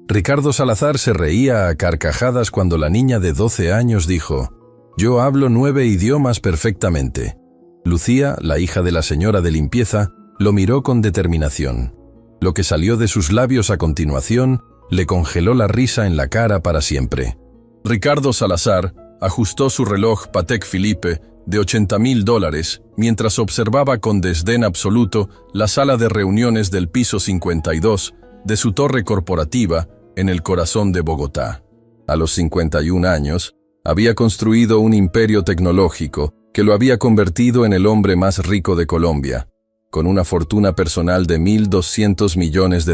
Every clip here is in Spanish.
Ricardo Salazar se reía a carcajadas cuando la niña de 12 años dijo: «Yo hablo 9 idiomas perfectamente». Lucía, la hija de la señora de limpieza, lo miró con determinación. Lo que salió de sus labios a continuación le congeló la risa en la cara para siempre. Ricardo Salazar ajustó su reloj Patek Philippe de $80,000 mientras observaba con desdén absoluto la sala de reuniones del piso 52 de su torre corporativa en el corazón de Bogotá. A los 51 años, había construido un imperio tecnológico que lo había convertido en el hombre más rico de Colombia, con una fortuna personal de $1.200 millones,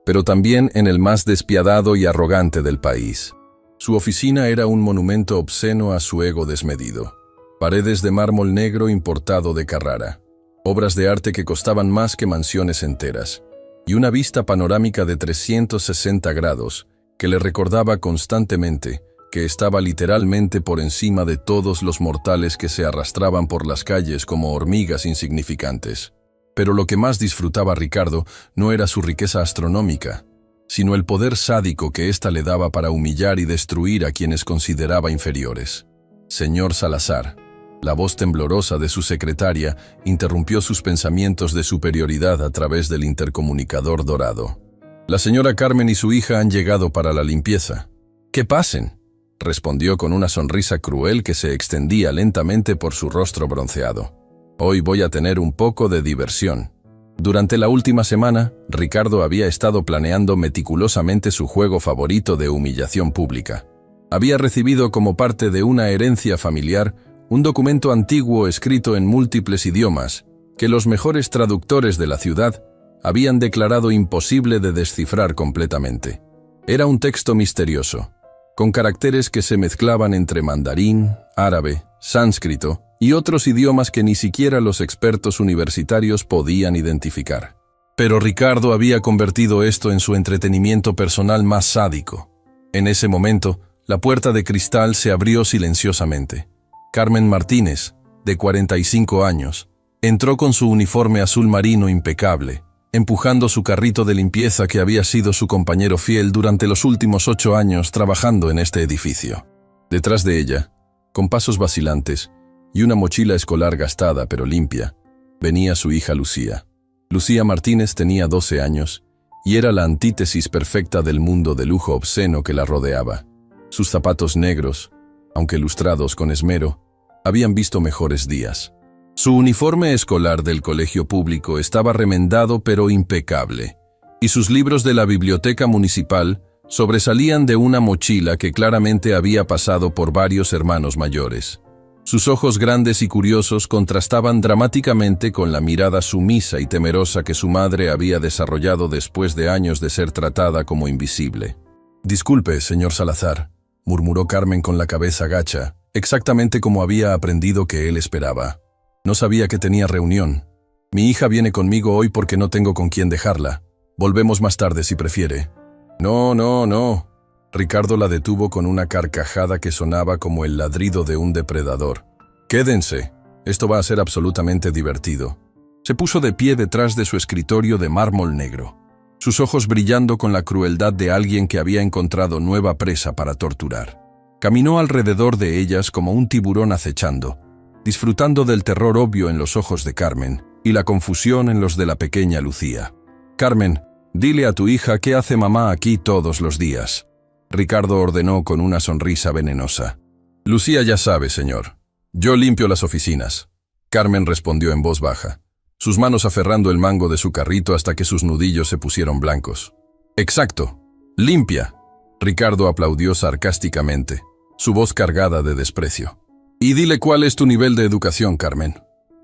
pero también en el más despiadado y arrogante del país. Su oficina era un monumento obsceno a su ego desmedido. Paredes de mármol negro importado de Carrara, obras de arte que costaban más que mansiones enteras, y una vista panorámica de 360 grados que le recordaba constantemente que estaba literalmente por encima de todos los mortales que se arrastraban por las calles como hormigas insignificantes. Pero lo que más disfrutaba Ricardo no era su riqueza astronómica, sino el poder sádico que ésta le daba para humillar y destruir a quienes consideraba inferiores. «Señor Salazar», la voz temblorosa de su secretaria interrumpió sus pensamientos de superioridad a través del intercomunicador dorado. «La señora Carmen y su hija han llegado para la limpieza». «Que pasen», respondió con una sonrisa cruel que se extendía lentamente por su rostro bronceado. «Hoy voy a tener un poco de diversión». Durante la última semana, Ricardo había estado planeando meticulosamente su juego favorito de humillación pública. Había recibido como parte de una herencia familiar un documento antiguo escrito en múltiples idiomas que los mejores traductores de la ciudad habían declarado imposible de descifrar completamente. Era un texto misterioso, con caracteres que se mezclaban entre mandarín, árabe, sánscrito y otros idiomas que ni siquiera los expertos universitarios podían identificar. Pero Ricardo había convertido esto en su entretenimiento personal más sádico. En ese momento, la puerta de cristal se abrió silenciosamente. Carmen Martínez, de 45 años, entró con su uniforme azul marino impecable, empujando su carrito de limpieza que había sido su compañero fiel durante los últimos 8 años trabajando en este edificio. Detrás de ella, con pasos vacilantes y una mochila escolar gastada pero limpia, venía su hija Lucía. Lucía Martínez tenía 12 años y era la antítesis perfecta del mundo de lujo obsceno que la rodeaba. Sus zapatos negros, aunque lustrados con esmero, habían visto mejores días. Su uniforme escolar del colegio público estaba remendado pero impecable, y sus libros de la biblioteca municipal sobresalían de una mochila que claramente había pasado por varios hermanos mayores. Sus ojos grandes y curiosos contrastaban dramáticamente con la mirada sumisa y temerosa que su madre había desarrollado después de años de ser tratada como invisible. «Disculpe, señor Salazar», murmuró Carmen con la cabeza gacha, exactamente como había aprendido que él esperaba. «No sabía que tenía reunión. Mi hija viene conmigo hoy porque no tengo con quién dejarla. Volvemos más tarde si prefiere». «No, no, no». Ricardo la detuvo con una carcajada que sonaba como el ladrido de un depredador. «Quédense. Esto va a ser absolutamente divertido». Se puso de pie detrás de su escritorio de mármol negro, sus ojos brillando con la crueldad de alguien que había encontrado nueva presa para torturar. Caminó alrededor de ellas como un tiburón acechando, disfrutando del terror obvio en los ojos de Carmen y la confusión en los de la pequeña Lucía. «Carmen, dile a tu hija qué hace mamá aquí todos los días», Ricardo ordenó con una sonrisa venenosa. «Lucía ya sabe, señor. Yo limpio las oficinas», Carmen respondió en voz baja, sus manos aferrando el mango de su carrito hasta que sus nudillos se pusieron blancos. «Exacto. Limpia», Ricardo aplaudió sarcásticamente, su voz cargada de desprecio. «Y dile cuál es tu nivel de educación, Carmen».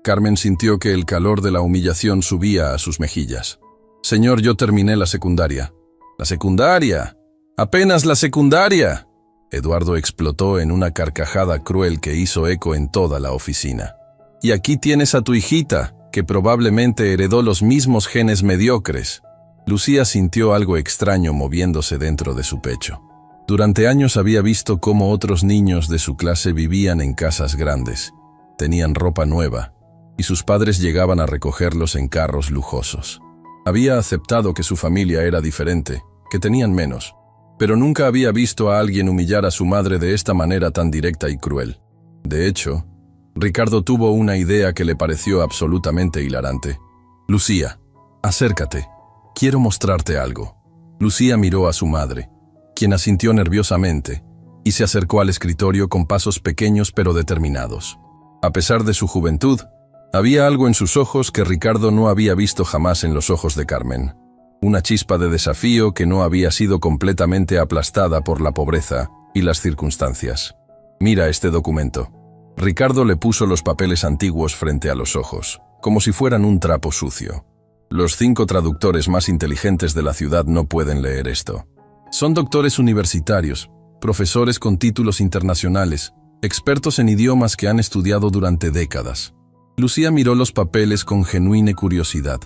Carmen sintió que el calor de la humillación subía a sus mejillas. «Señor, yo terminé la secundaria». «¿La secundaria? ¡Apenas la secundaria!». Eduardo explotó en una carcajada cruel que hizo eco en toda la oficina. «Y aquí tienes a tu hijita, que probablemente heredó los mismos genes mediocres». Lucía sintió algo extraño moviéndose dentro de su pecho. Durante años había visto cómo otros niños de su clase vivían en casas grandes, tenían ropa nueva, y sus padres llegaban a recogerlos en carros lujosos. Había aceptado que su familia era diferente, que tenían menos. Pero nunca había visto a alguien humillar a su madre de esta manera tan directa y cruel. De hecho, Ricardo tuvo una idea que le pareció absolutamente hilarante. «Lucía, acércate. Quiero mostrarte algo». Lucía miró a su madre, quien asintió nerviosamente, y se acercó al escritorio con pasos pequeños pero determinados. A pesar de su juventud, había algo en sus ojos que Ricardo no había visto jamás en los ojos de Carmen. Una chispa de desafío que no había sido completamente aplastada por la pobreza y las circunstancias. «Mira este documento». Ricardo le puso los papeles antiguos frente a los ojos, como si fueran un trapo sucio. Los 5 traductores más inteligentes de la ciudad no pueden leer esto. Son doctores universitarios, profesores con títulos internacionales, expertos en idiomas que han estudiado durante décadas. Lucía miró los papeles con genuina curiosidad.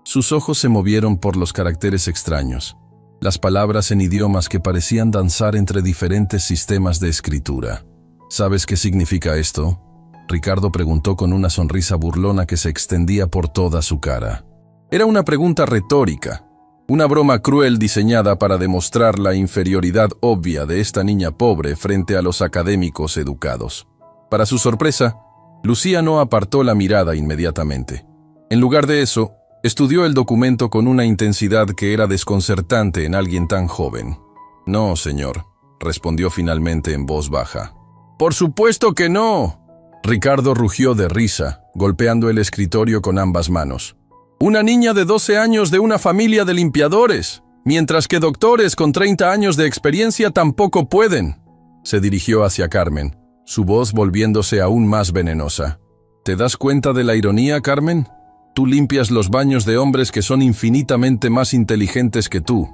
Sus ojos se movieron por los caracteres extraños, las palabras en idiomas que parecían danzar entre diferentes sistemas de escritura. «¿Sabes qué significa esto?», Ricardo preguntó con una sonrisa burlona que se extendía por toda su cara. Era una pregunta retórica, una broma cruel diseñada para demostrar la inferioridad obvia de esta niña pobre frente a los académicos educados. Para su sorpresa, Lucía no apartó la mirada inmediatamente. En lugar de eso, estudió el documento con una intensidad que era desconcertante en alguien tan joven. «No, señor», respondió finalmente en voz baja. «¡Por supuesto que no!», Ricardo rugió de risa, golpeando el escritorio con ambas manos. «Una niña de 12 años de una familia de limpiadores, mientras que doctores con 30 años de experiencia tampoco pueden». Se dirigió hacia Carmen, su voz volviéndose aún más venenosa. «¿Te das cuenta de la ironía, Carmen? Tú limpias los baños de hombres que son infinitamente más inteligentes que tú,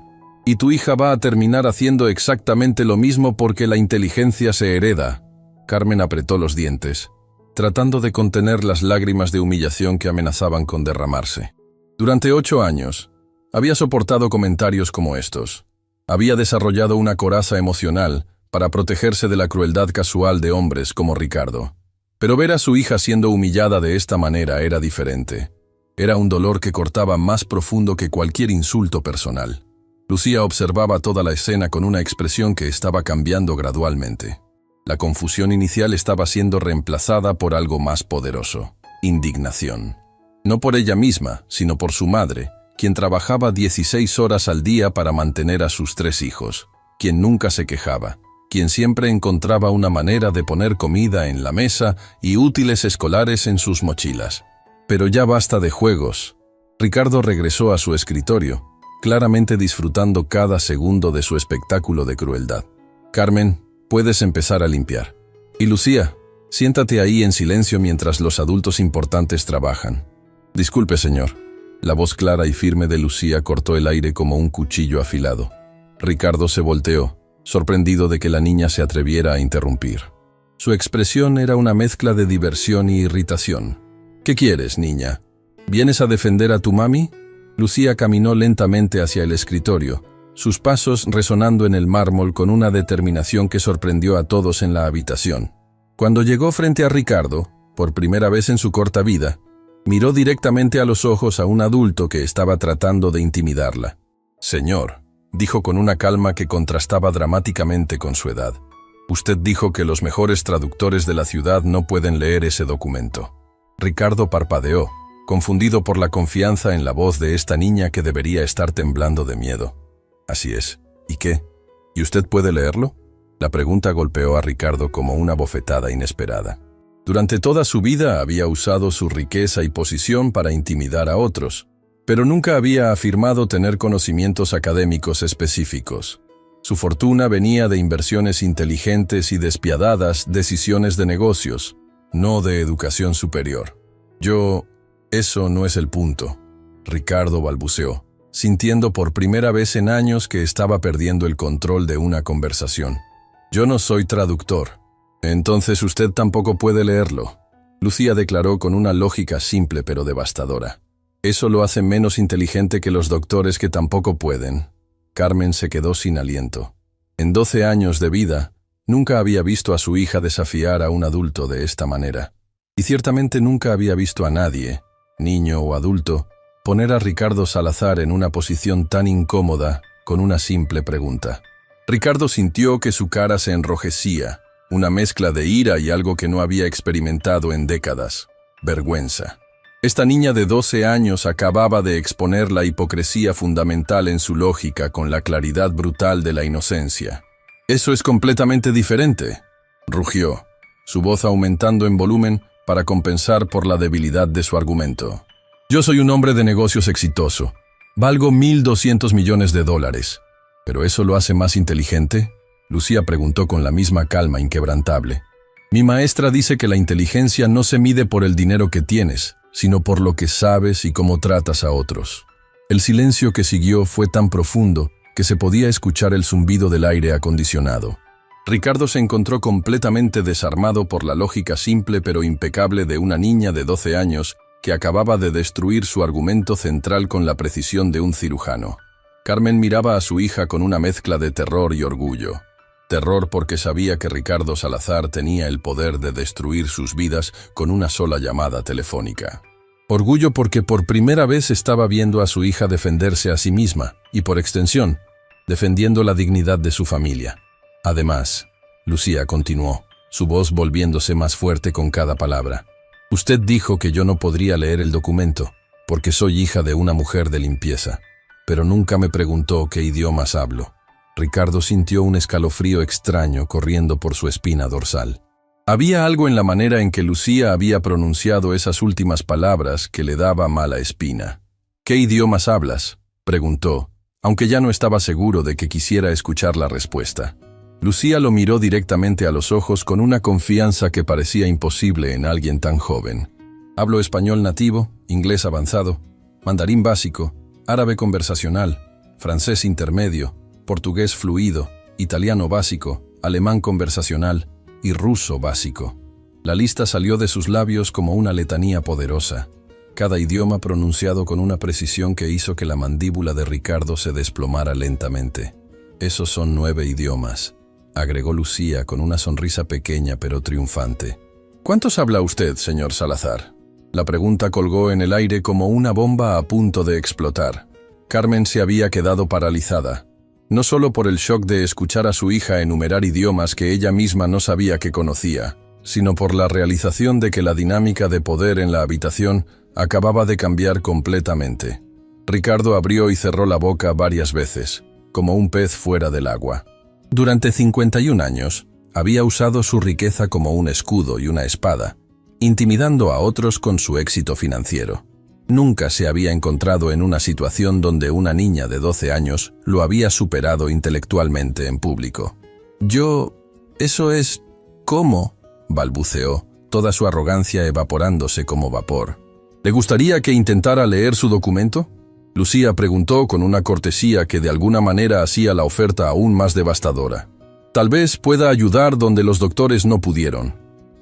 y tu hija va a terminar haciendo exactamente lo mismo porque la inteligencia se hereda». Carmen apretó los dientes, tratando de contener las lágrimas de humillación que amenazaban con derramarse. Durante 8 años, había soportado comentarios como estos. Había desarrollado una coraza emocional para protegerse de la crueldad casual de hombres como Ricardo. Pero ver a su hija siendo humillada de esta manera era diferente. Era un dolor que cortaba más profundo que cualquier insulto personal. Lucía observaba toda la escena con una expresión que estaba cambiando gradualmente. La confusión inicial estaba siendo reemplazada por algo más poderoso: indignación. No por ella misma, sino por su madre, quien trabajaba 16 horas al día para mantener a sus 3 hijos, quien nunca se quejaba, quien siempre encontraba una manera de poner comida en la mesa y útiles escolares en sus mochilas. Pero ya basta de juegos. Ricardo regresó a su escritorio, claramente disfrutando cada segundo de su espectáculo de crueldad. «Carmen, puedes empezar a limpiar. Y Lucía, siéntate ahí en silencio mientras los adultos importantes trabajan». «Disculpe, señor». La voz clara y firme de Lucía cortó el aire como un cuchillo afilado. Ricardo se volteó, sorprendido de que la niña se atreviera a interrumpir. Su expresión era una mezcla de diversión y irritación. «¿Qué quieres, niña? ¿Vienes a defender a tu mami?». Lucía caminó lentamente hacia el escritorio, sus pasos resonando en el mármol con una determinación que sorprendió a todos en la habitación. Cuando llegó frente a Ricardo, por primera vez en su corta vida, miró directamente a los ojos a un adulto que estaba tratando de intimidarla. «Señor», dijo con una calma que contrastaba dramáticamente con su edad, «usted dijo que los mejores traductores de la ciudad no pueden leer ese documento». Ricardo parpadeó, confundido por la confianza en la voz de esta niña que debería estar temblando de miedo. «Así es. ¿Y qué? ¿Y usted puede leerlo?». La pregunta golpeó a Ricardo como una bofetada inesperada. Durante toda su vida había usado su riqueza y posición para intimidar a otros, pero nunca había afirmado tener conocimientos académicos específicos. Su fortuna venía de inversiones inteligentes y despiadadas decisiones de negocios, no de educación superior. «Eso no es el punto», Ricardo balbuceó, sintiendo por primera vez en años que estaba perdiendo el control de una conversación. «Yo no soy traductor». «Entonces usted tampoco puede leerlo», Lucía declaró con una lógica simple pero devastadora. «Eso lo hace menos inteligente que los doctores que tampoco pueden». Carmen se quedó sin aliento. En 12 años de vida, nunca había visto a su hija desafiar a un adulto de esta manera. Y ciertamente nunca había visto a nadie, niño o adulto, poner a Ricardo Salazar en una posición tan incómoda con una simple pregunta. Ricardo sintió que su cara se enrojecía, una mezcla de ira y algo que no había experimentado en décadas: vergüenza. Esta niña de 12 años acababa de exponer la hipocresía fundamental en su lógica con la claridad brutal de la inocencia. «Eso es completamente diferente», rugió, su voz aumentando en volumen para compensar por la debilidad de su argumento. «Yo soy un hombre de negocios exitoso. Valgo $1.200 millones. ¿Pero eso lo hace más inteligente?», Lucía preguntó con la misma calma inquebrantable. «Mi maestra dice que la inteligencia no se mide por el dinero que tienes, sino por lo que sabes y cómo tratas a otros». El silencio que siguió fue tan profundo que se podía escuchar el zumbido del aire acondicionado. Ricardo se encontró completamente desarmado por la lógica simple pero impecable de una niña de 12 años que acababa de destruir su argumento central con la precisión de un cirujano. Carmen miraba a su hija con una mezcla de terror y orgullo. Terror porque sabía que Ricardo Salazar tenía el poder de destruir sus vidas con una sola llamada telefónica. Orgullo porque por primera vez estaba viendo a su hija defenderse a sí misma y, por extensión, defendiendo la dignidad de su familia. Además, Lucía continuó, su voz volviéndose más fuerte con cada palabra. «Usted dijo que yo no podría leer el documento, porque soy hija de una mujer de limpieza, pero nunca me preguntó qué idiomas hablo». Ricardo sintió un escalofrío extraño corriendo por su espina dorsal. Había algo en la manera en que Lucía había pronunciado esas últimas palabras que le daba mala espina. «¿Qué idiomas hablas?», preguntó, aunque ya no estaba seguro de que quisiera escuchar la respuesta. Lucía lo miró directamente a los ojos con una confianza que parecía imposible en alguien tan joven. «Hablo español nativo, inglés avanzado, mandarín básico, árabe conversacional, francés intermedio, portugués fluido, italiano básico, alemán conversacional y ruso básico». La lista salió de sus labios como una letanía poderosa, cada idioma pronunciado con una precisión que hizo que la mandíbula de Ricardo se desplomara lentamente. «Esos son 9 idiomas», agregó Lucía con una sonrisa pequeña pero triunfante. «¿Cuántos habla usted, señor Salazar?». La pregunta colgó en el aire como una bomba a punto de explotar. Carmen se había quedado paralizada, no solo por el shock de escuchar a su hija enumerar idiomas que ella misma no sabía que conocía, sino por la realización de que la dinámica de poder en la habitación acababa de cambiar completamente. Ricardo abrió y cerró la boca varias veces, como un pez fuera del agua. Durante 51 años, había usado su riqueza como un escudo y una espada, intimidando a otros con su éxito financiero. Nunca se había encontrado en una situación donde una niña de 12 años lo había superado intelectualmente en público. «Eso es... ¿cómo?», balbuceó, toda su arrogancia evaporándose como vapor. «¿Le gustaría que intentara leer su documento?», Lucía preguntó con una cortesía que de alguna manera hacía la oferta aún más devastadora. «Tal vez pueda ayudar donde los doctores no pudieron».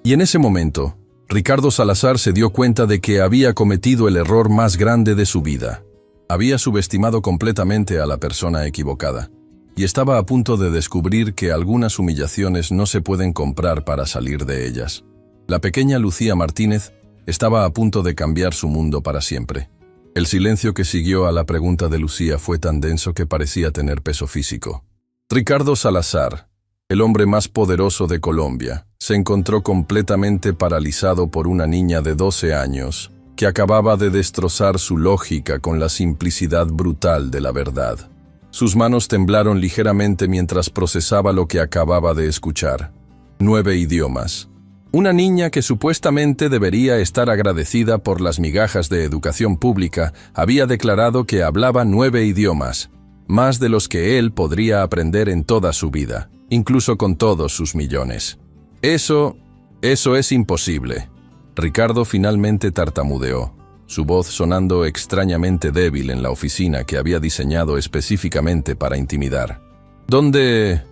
Y en ese momento, Ricardo Salazar se dio cuenta de que había cometido el error más grande de su vida. Había subestimado completamente a la persona equivocada, y estaba a punto de descubrir que algunas humillaciones no se pueden comprar para salir de ellas. La pequeña Lucía Martínez estaba a punto de cambiar su mundo para siempre. El silencio que siguió a la pregunta de Lucía fue tan denso que parecía tener peso físico. Ricardo Salazar, el hombre más poderoso de Colombia, se encontró completamente paralizado por una niña de 12 años que acababa de destrozar su lógica con la simplicidad brutal de la verdad. Sus manos temblaron ligeramente mientras procesaba lo que acababa de escuchar. 9 idiomas. Una niña que supuestamente debería estar agradecida por las migajas de educación pública había declarado que hablaba 9 idiomas, más de los que él podría aprender en toda su vida, incluso con todos sus millones. Eso es imposible. Ricardo finalmente tartamudeó, su voz sonando extrañamente débil en la oficina que había diseñado específicamente para intimidar. ¿Dónde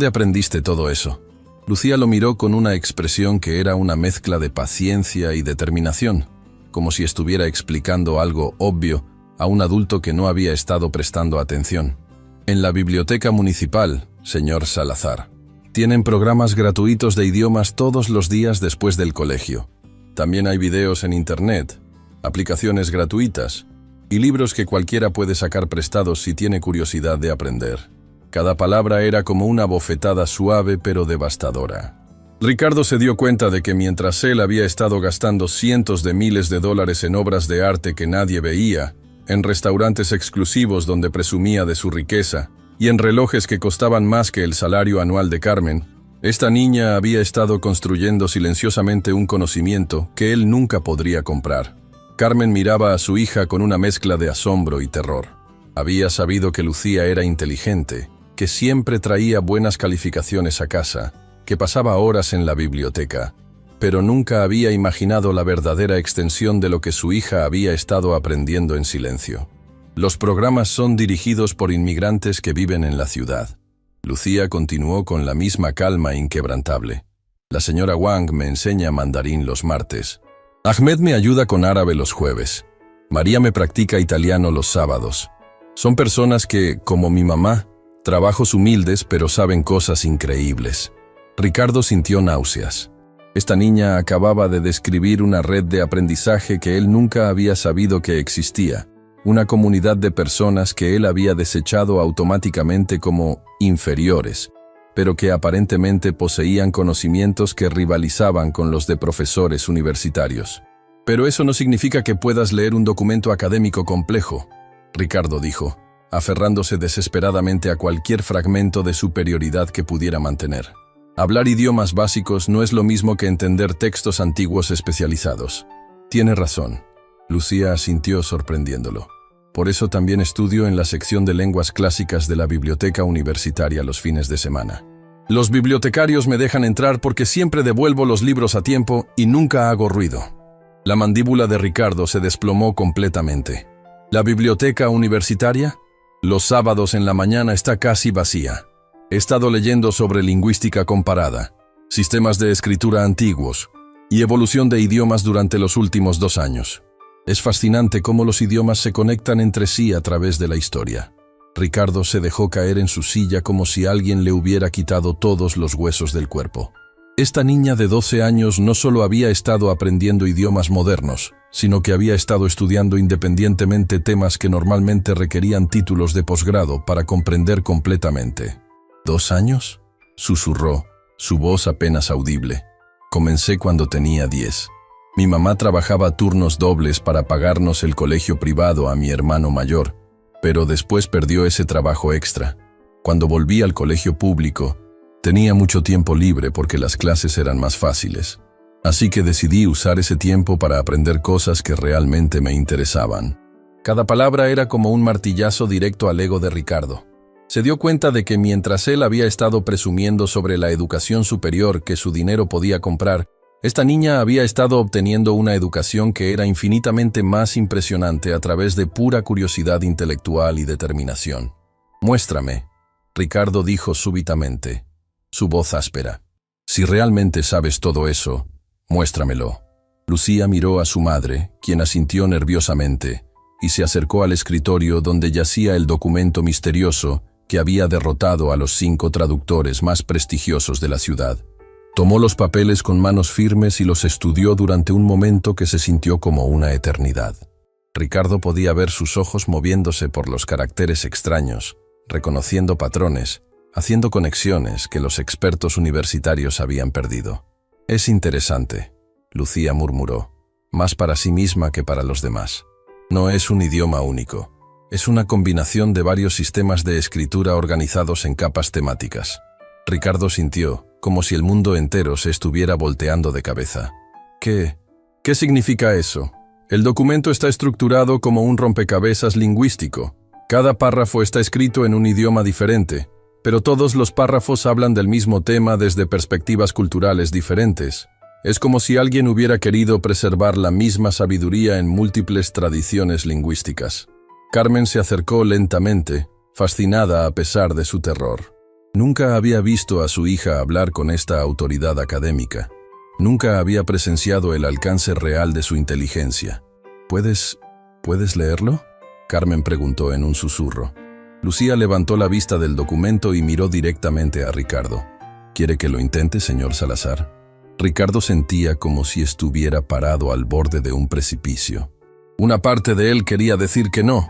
aprendiste todo eso?». Lucía lo miró con una expresión que era una mezcla de paciencia y determinación, como si estuviera explicando algo obvio a un adulto que no había estado prestando atención. «En la biblioteca municipal, señor Salazar. Tienen programas gratuitos de idiomas todos los días después del colegio. También hay videos en internet, aplicaciones gratuitas y libros que cualquiera puede sacar prestados si tiene curiosidad de aprender. Cada palabra era como una bofetada suave pero devastadora. Ricardo se dio cuenta de que mientras él había estado gastando cientos de miles de dólares en obras de arte que nadie veía, en restaurantes exclusivos donde presumía de su riqueza, y en relojes que costaban más que el salario anual de Carmen, esta niña había estado construyendo silenciosamente un conocimiento que él nunca podría comprar. Carmen miraba a su hija con una mezcla de asombro y terror. Había sabido que Lucía era inteligente, que siempre traía buenas calificaciones a casa, que pasaba horas en la biblioteca, pero nunca había imaginado la verdadera extensión de lo que su hija había estado aprendiendo en silencio. Los programas son dirigidos por inmigrantes que viven en la ciudad. Lucía continuó con la misma calma inquebrantable. La señora Wang me enseña mandarín los martes. Ahmed me ayuda con árabe los jueves. María me practica italiano los sábados. Son personas que, como mi mamá, trabajos humildes pero saben cosas increíbles. Ricardo sintió náuseas. Esta niña acababa de describir una red de aprendizaje que él nunca había sabido que existía, una comunidad de personas que él había desechado automáticamente como inferiores, pero que aparentemente poseían conocimientos que rivalizaban con los de profesores universitarios. Pero eso no significa que puedas leer un documento académico complejo, Ricardo dijo, aferrándose desesperadamente a cualquier fragmento de superioridad que pudiera mantener. Hablar idiomas básicos no es lo mismo que entender textos antiguos especializados. Tiene razón. Lucía asintió sorprendiéndolo. Por eso también estudio en la sección de lenguas clásicas de la biblioteca universitaria los fines de semana. Los bibliotecarios me dejan entrar porque siempre devuelvo los libros a tiempo y nunca hago ruido. La mandíbula de Ricardo se desplomó completamente. ¿La biblioteca universitaria? Los sábados en la mañana está casi vacía. He estado leyendo sobre lingüística comparada, sistemas de escritura antiguos y evolución de idiomas durante los últimos 2 años. Es fascinante cómo los idiomas se conectan entre sí a través de la historia. Ricardo se dejó caer en su silla como si alguien le hubiera quitado todos los huesos del cuerpo. Esta niña de 12 años no solo había estado aprendiendo idiomas modernos, sino que había estado estudiando independientemente temas que normalmente requerían títulos de posgrado para comprender completamente. ¿2 años? Susurró, su voz apenas audible. Comencé cuando tenía 10. Mi mamá trabajaba turnos dobles para pagarnos el colegio privado a mi hermano mayor, pero después perdió ese trabajo extra. Cuando volví al colegio público, tenía mucho tiempo libre porque las clases eran más fáciles. Así que decidí usar ese tiempo para aprender cosas que realmente me interesaban. Cada palabra era como un martillazo directo al ego de Ricardo. Se dio cuenta de que mientras él había estado presumiendo sobre la educación superior que su dinero podía comprar, esta niña había estado obteniendo una educación que era infinitamente más impresionante a través de pura curiosidad intelectual y determinación. «Muéstrame», Ricardo dijo súbitamente, su voz áspera. «Si realmente sabes todo eso, muéstramelo». Lucía miró a su madre, quien asintió nerviosamente, y se acercó al escritorio donde yacía el documento misterioso que había derrotado a los 5 traductores más prestigiosos de la ciudad. Tomó los papeles con manos firmes y los estudió durante un momento que se sintió como una eternidad. Ricardo podía ver sus ojos moviéndose por los caracteres extraños, reconociendo patrones, haciendo conexiones que los expertos universitarios habían perdido. «Es interesante», Lucía murmuró, más para sí misma que para los demás. «No es un idioma único. Es una combinación de varios sistemas de escritura organizados en capas temáticas». Ricardo sintió como si el mundo entero se estuviera volteando de cabeza. ¿Qué significa eso? El documento está estructurado como un rompecabezas lingüístico. Cada párrafo está escrito en un idioma diferente, pero todos los párrafos hablan del mismo tema desde perspectivas culturales diferentes. Es como si alguien hubiera querido preservar la misma sabiduría en múltiples tradiciones lingüísticas. Carmen se acercó lentamente, fascinada a pesar de su terror. Nunca había visto a su hija hablar con esta autoridad académica. Nunca había presenciado el alcance real de su inteligencia. ¿Puedes leerlo?», Carmen preguntó en un susurro. Lucía levantó la vista del documento y miró directamente a Ricardo. «¿Quiere que lo intente, señor Salazar?». Ricardo sentía como si estuviera parado al borde de un precipicio. Una parte de él quería decir que no.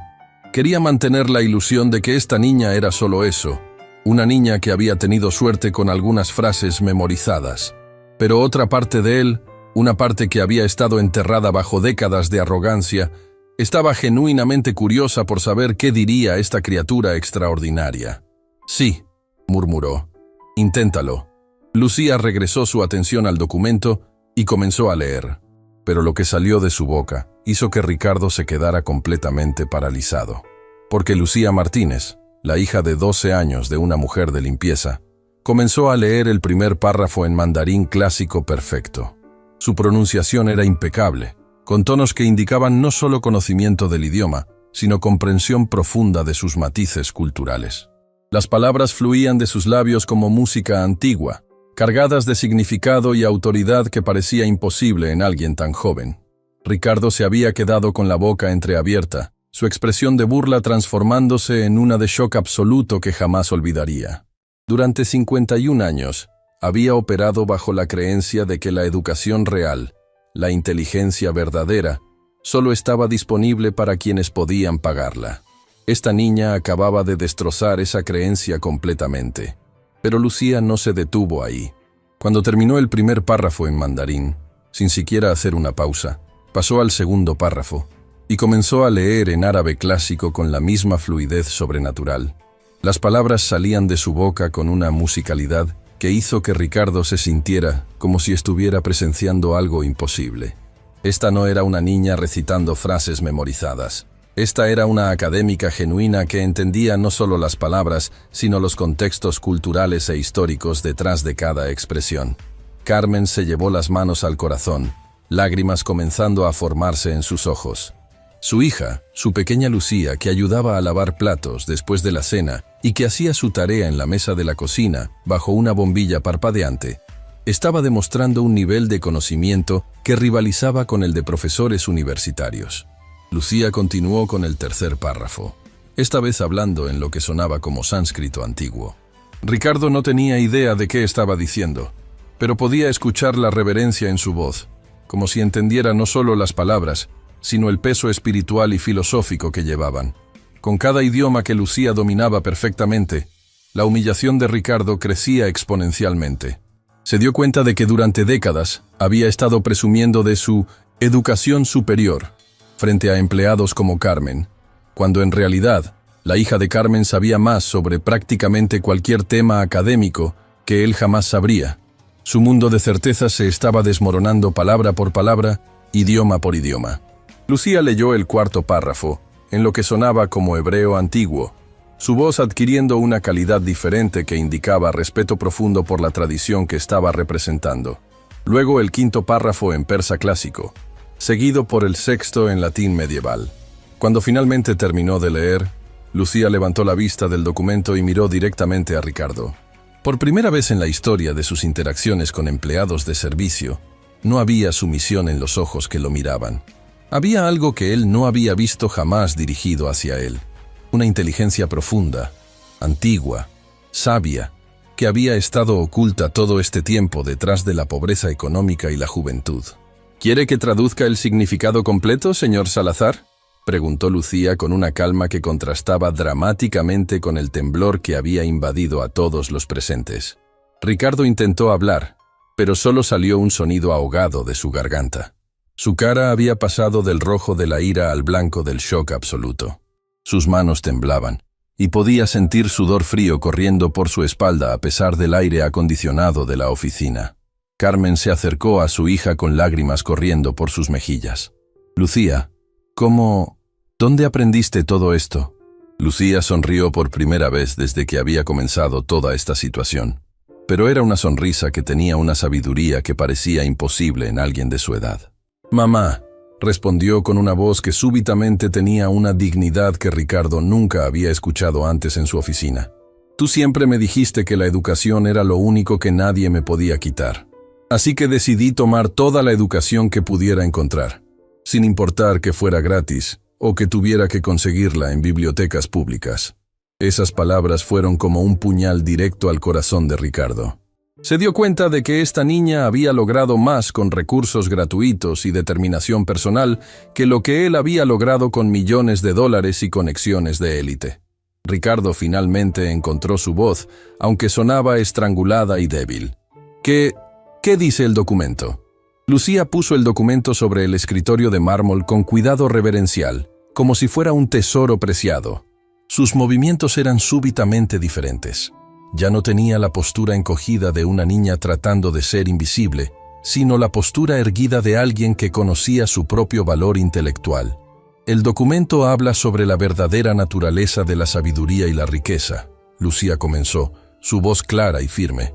Quería mantener la ilusión de que esta niña era solo eso, una niña que había tenido suerte con algunas frases memorizadas. Pero otra parte de él, una parte que había estado enterrada bajo décadas de arrogancia, estaba genuinamente curiosa por saber qué diría esta criatura extraordinaria. «Sí», murmuró. «Inténtalo». Lucía regresó su atención al documento y comenzó a leer. Pero lo que salió de su boca hizo que Ricardo se quedara completamente paralizado. Porque Lucía Martínez, la hija de 12 años de una mujer de limpieza, comenzó a leer el primer párrafo en mandarín clásico perfecto. Su pronunciación era impecable, con tonos que indicaban no solo conocimiento del idioma, sino comprensión profunda de sus matices culturales. Las palabras fluían de sus labios como música antigua, cargadas de significado y autoridad que parecía imposible en alguien tan joven. Ricardo se había quedado con la boca entreabierta, su expresión de burla transformándose en una de shock absoluto que jamás olvidaría. Durante 51 años, había operado bajo la creencia de que la educación real, la inteligencia verdadera, solo estaba disponible para quienes podían pagarla. Esta niña acababa de destrozar esa creencia completamente. Pero Lucía no se detuvo ahí. Cuando terminó el primer párrafo en mandarín, sin siquiera hacer una pausa, pasó al segundo párrafo y comenzó a leer en árabe clásico con la misma fluidez sobrenatural. Las palabras salían de su boca con una musicalidad que hizo que Ricardo se sintiera como si estuviera presenciando algo imposible. Esta no era una niña recitando frases memorizadas. Esta era una académica genuina que entendía no solo las palabras, sino los contextos culturales e históricos detrás de cada expresión. Carmen se llevó las manos al corazón, lágrimas comenzando a formarse en sus ojos. Su hija, su pequeña Lucía, que ayudaba a lavar platos después de la cena y que hacía su tarea en la mesa de la cocina bajo una bombilla parpadeante, estaba demostrando un nivel de conocimiento que rivalizaba con el de profesores universitarios. Lucía continuó con el tercer párrafo, esta vez hablando en lo que sonaba como sánscrito antiguo. Ricardo no tenía idea de qué estaba diciendo, pero podía escuchar la reverencia en su voz, como si entendiera no solo las palabras, sino el peso espiritual y filosófico que llevaban. Con cada idioma que Lucía dominaba perfectamente, la humillación de Ricardo crecía exponencialmente. Se dio cuenta de que durante décadas había estado presumiendo de su educación superior frente a empleados como Carmen, cuando en realidad la hija de Carmen sabía más sobre prácticamente cualquier tema académico que él jamás sabría. Su mundo de certezas se estaba desmoronando palabra por palabra, idioma por idioma. Lucía leyó el cuarto párrafo, en lo que sonaba como hebreo antiguo, su voz adquiriendo una calidad diferente que indicaba respeto profundo por la tradición que estaba representando. Luego el quinto párrafo en persa clásico, seguido por el sexto en latín medieval. Cuando finalmente terminó de leer, Lucía levantó la vista del documento y miró directamente a Ricardo. Por primera vez en la historia de sus interacciones con empleados de servicio, no había sumisión en los ojos que lo miraban. Había algo que él no había visto jamás dirigido hacia él. Una inteligencia profunda, antigua, sabia, que había estado oculta todo este tiempo detrás de la pobreza económica y la juventud. ¿Quiere que traduzca el significado completo, señor Salazar?, preguntó Lucía con una calma que contrastaba dramáticamente con el temblor que había invadido a todos los presentes. Ricardo intentó hablar, pero solo salió un sonido ahogado de su garganta. Su cara había pasado del rojo de la ira al blanco del shock absoluto. Sus manos temblaban, y podía sentir sudor frío corriendo por su espalda a pesar del aire acondicionado de la oficina. Carmen se acercó a su hija con lágrimas corriendo por sus mejillas. «Lucía, ¿dónde aprendiste todo esto?» Lucía sonrió por primera vez desde que había comenzado toda esta situación. Pero era una sonrisa que tenía una sabiduría que parecía imposible en alguien de su edad. «Mamá», respondió con una voz que súbitamente tenía una dignidad que Ricardo nunca había escuchado antes en su oficina. «Tú siempre me dijiste que la educación era lo único que nadie me podía quitar. Así que decidí tomar toda la educación que pudiera encontrar, sin importar que fuera gratis o que tuviera que conseguirla en bibliotecas públicas». Esas palabras fueron como un puñal directo al corazón de Ricardo. Se dio cuenta de que esta niña había logrado más con recursos gratuitos y determinación personal que lo que él había logrado con millones de dólares y conexiones de élite. Ricardo finalmente encontró su voz, aunque sonaba estrangulada y débil. ¿Qué dice el documento? Lucía puso el documento sobre el escritorio de mármol con cuidado reverencial, como si fuera un tesoro preciado. Sus movimientos eran súbitamente diferentes. Ya no tenía la postura encogida de una niña tratando de ser invisible, sino la postura erguida de alguien que conocía su propio valor intelectual. El documento habla sobre la verdadera naturaleza de la sabiduría y la riqueza. Lucía comenzó, su voz clara y firme.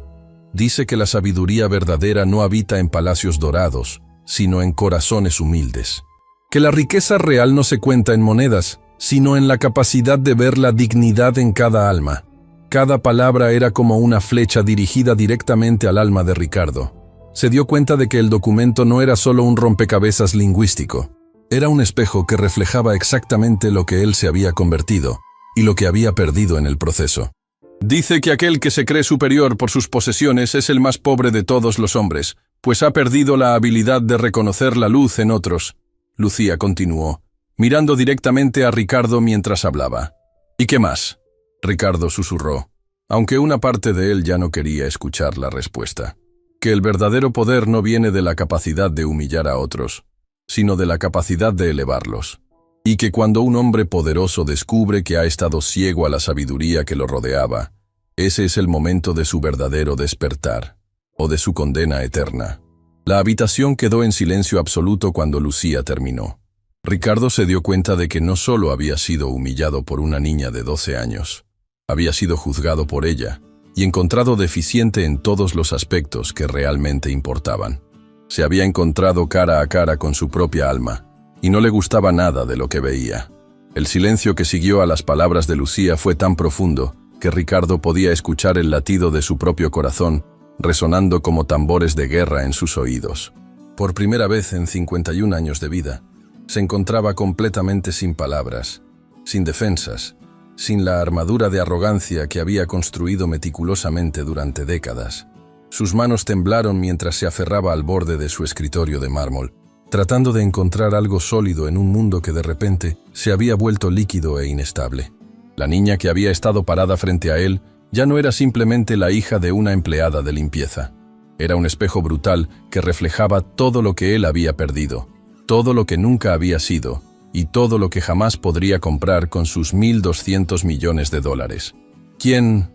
Dice que la sabiduría verdadera no habita en palacios dorados, sino en corazones humildes. Que la riqueza real no se cuenta en monedas, sino en la capacidad de ver la dignidad en cada alma. Cada palabra era como una flecha dirigida directamente al alma de Ricardo. Se dio cuenta de que el documento no era solo un rompecabezas lingüístico. Era un espejo que reflejaba exactamente lo que él se había convertido y lo que había perdido en el proceso. Dice que aquel que se cree superior por sus posesiones es el más pobre de todos los hombres, pues ha perdido la habilidad de reconocer la luz en otros. Lucía continuó, mirando directamente a Ricardo mientras hablaba. ¿Y qué más? Ricardo susurró, aunque una parte de él ya no quería escuchar la respuesta. Que el verdadero poder no viene de la capacidad de humillar a otros, sino de la capacidad de elevarlos. Y que cuando un hombre poderoso descubre que ha estado ciego a la sabiduría que lo rodeaba, ese es el momento de su verdadero despertar, o de su condena eterna. La habitación quedó en silencio absoluto cuando Lucía terminó. Ricardo se dio cuenta de que no solo había sido humillado por una niña de 12 años, había sido juzgado por ella y encontrado deficiente en todos los aspectos que realmente importaban. Se había encontrado cara a cara con su propia alma y no le gustaba nada de lo que veía. El silencio que siguió a las palabras de Lucía fue tan profundo que Ricardo podía escuchar el latido de su propio corazón resonando como tambores de guerra en sus oídos. Por primera vez en 51 años de vida, se encontraba completamente sin palabras, sin defensas, sin la armadura de arrogancia que había construido meticulosamente durante décadas. Sus manos temblaron mientras se aferraba al borde de su escritorio de mármol, tratando de encontrar algo sólido en un mundo que de repente se había vuelto líquido e inestable. La niña que había estado parada frente a él ya no era simplemente la hija de una empleada de limpieza. Era un espejo brutal que reflejaba todo lo que él había perdido, todo lo que nunca había sido, y todo lo que jamás podría comprar con sus 1.200 millones de dólares. ¿Quién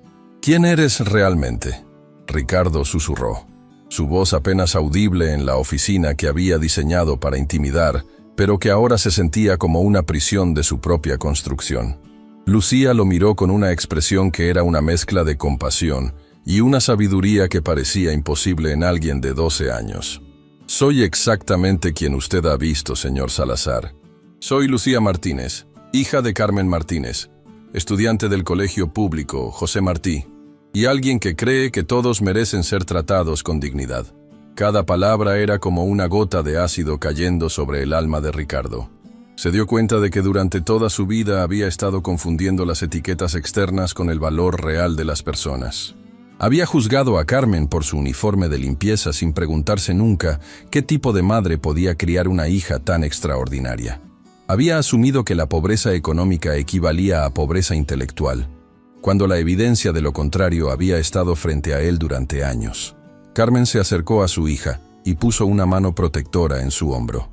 eres realmente? Ricardo susurró, su voz apenas audible en la oficina que había diseñado para intimidar, pero que ahora se sentía como una prisión de su propia construcción. Lucía lo miró con una expresión que era una mezcla de compasión y una sabiduría que parecía imposible en alguien de 12 años. Soy exactamente quien usted ha visto, señor Salazar. Soy Lucía Martínez, hija de Carmen Martínez, estudiante del colegio público José Martí, y alguien que cree que todos merecen ser tratados con dignidad. Cada palabra era como una gota de ácido cayendo sobre el alma de Ricardo. Se dio cuenta de que durante toda su vida había estado confundiendo las etiquetas externas con el valor real de las personas. Había juzgado a Carmen por su uniforme de limpieza sin preguntarse nunca qué tipo de madre podía criar una hija tan extraordinaria. Había asumido que la pobreza económica equivalía a pobreza intelectual, cuando la evidencia de lo contrario había estado frente a él durante años. Carmen se acercó a su hija y puso una mano protectora en su hombro.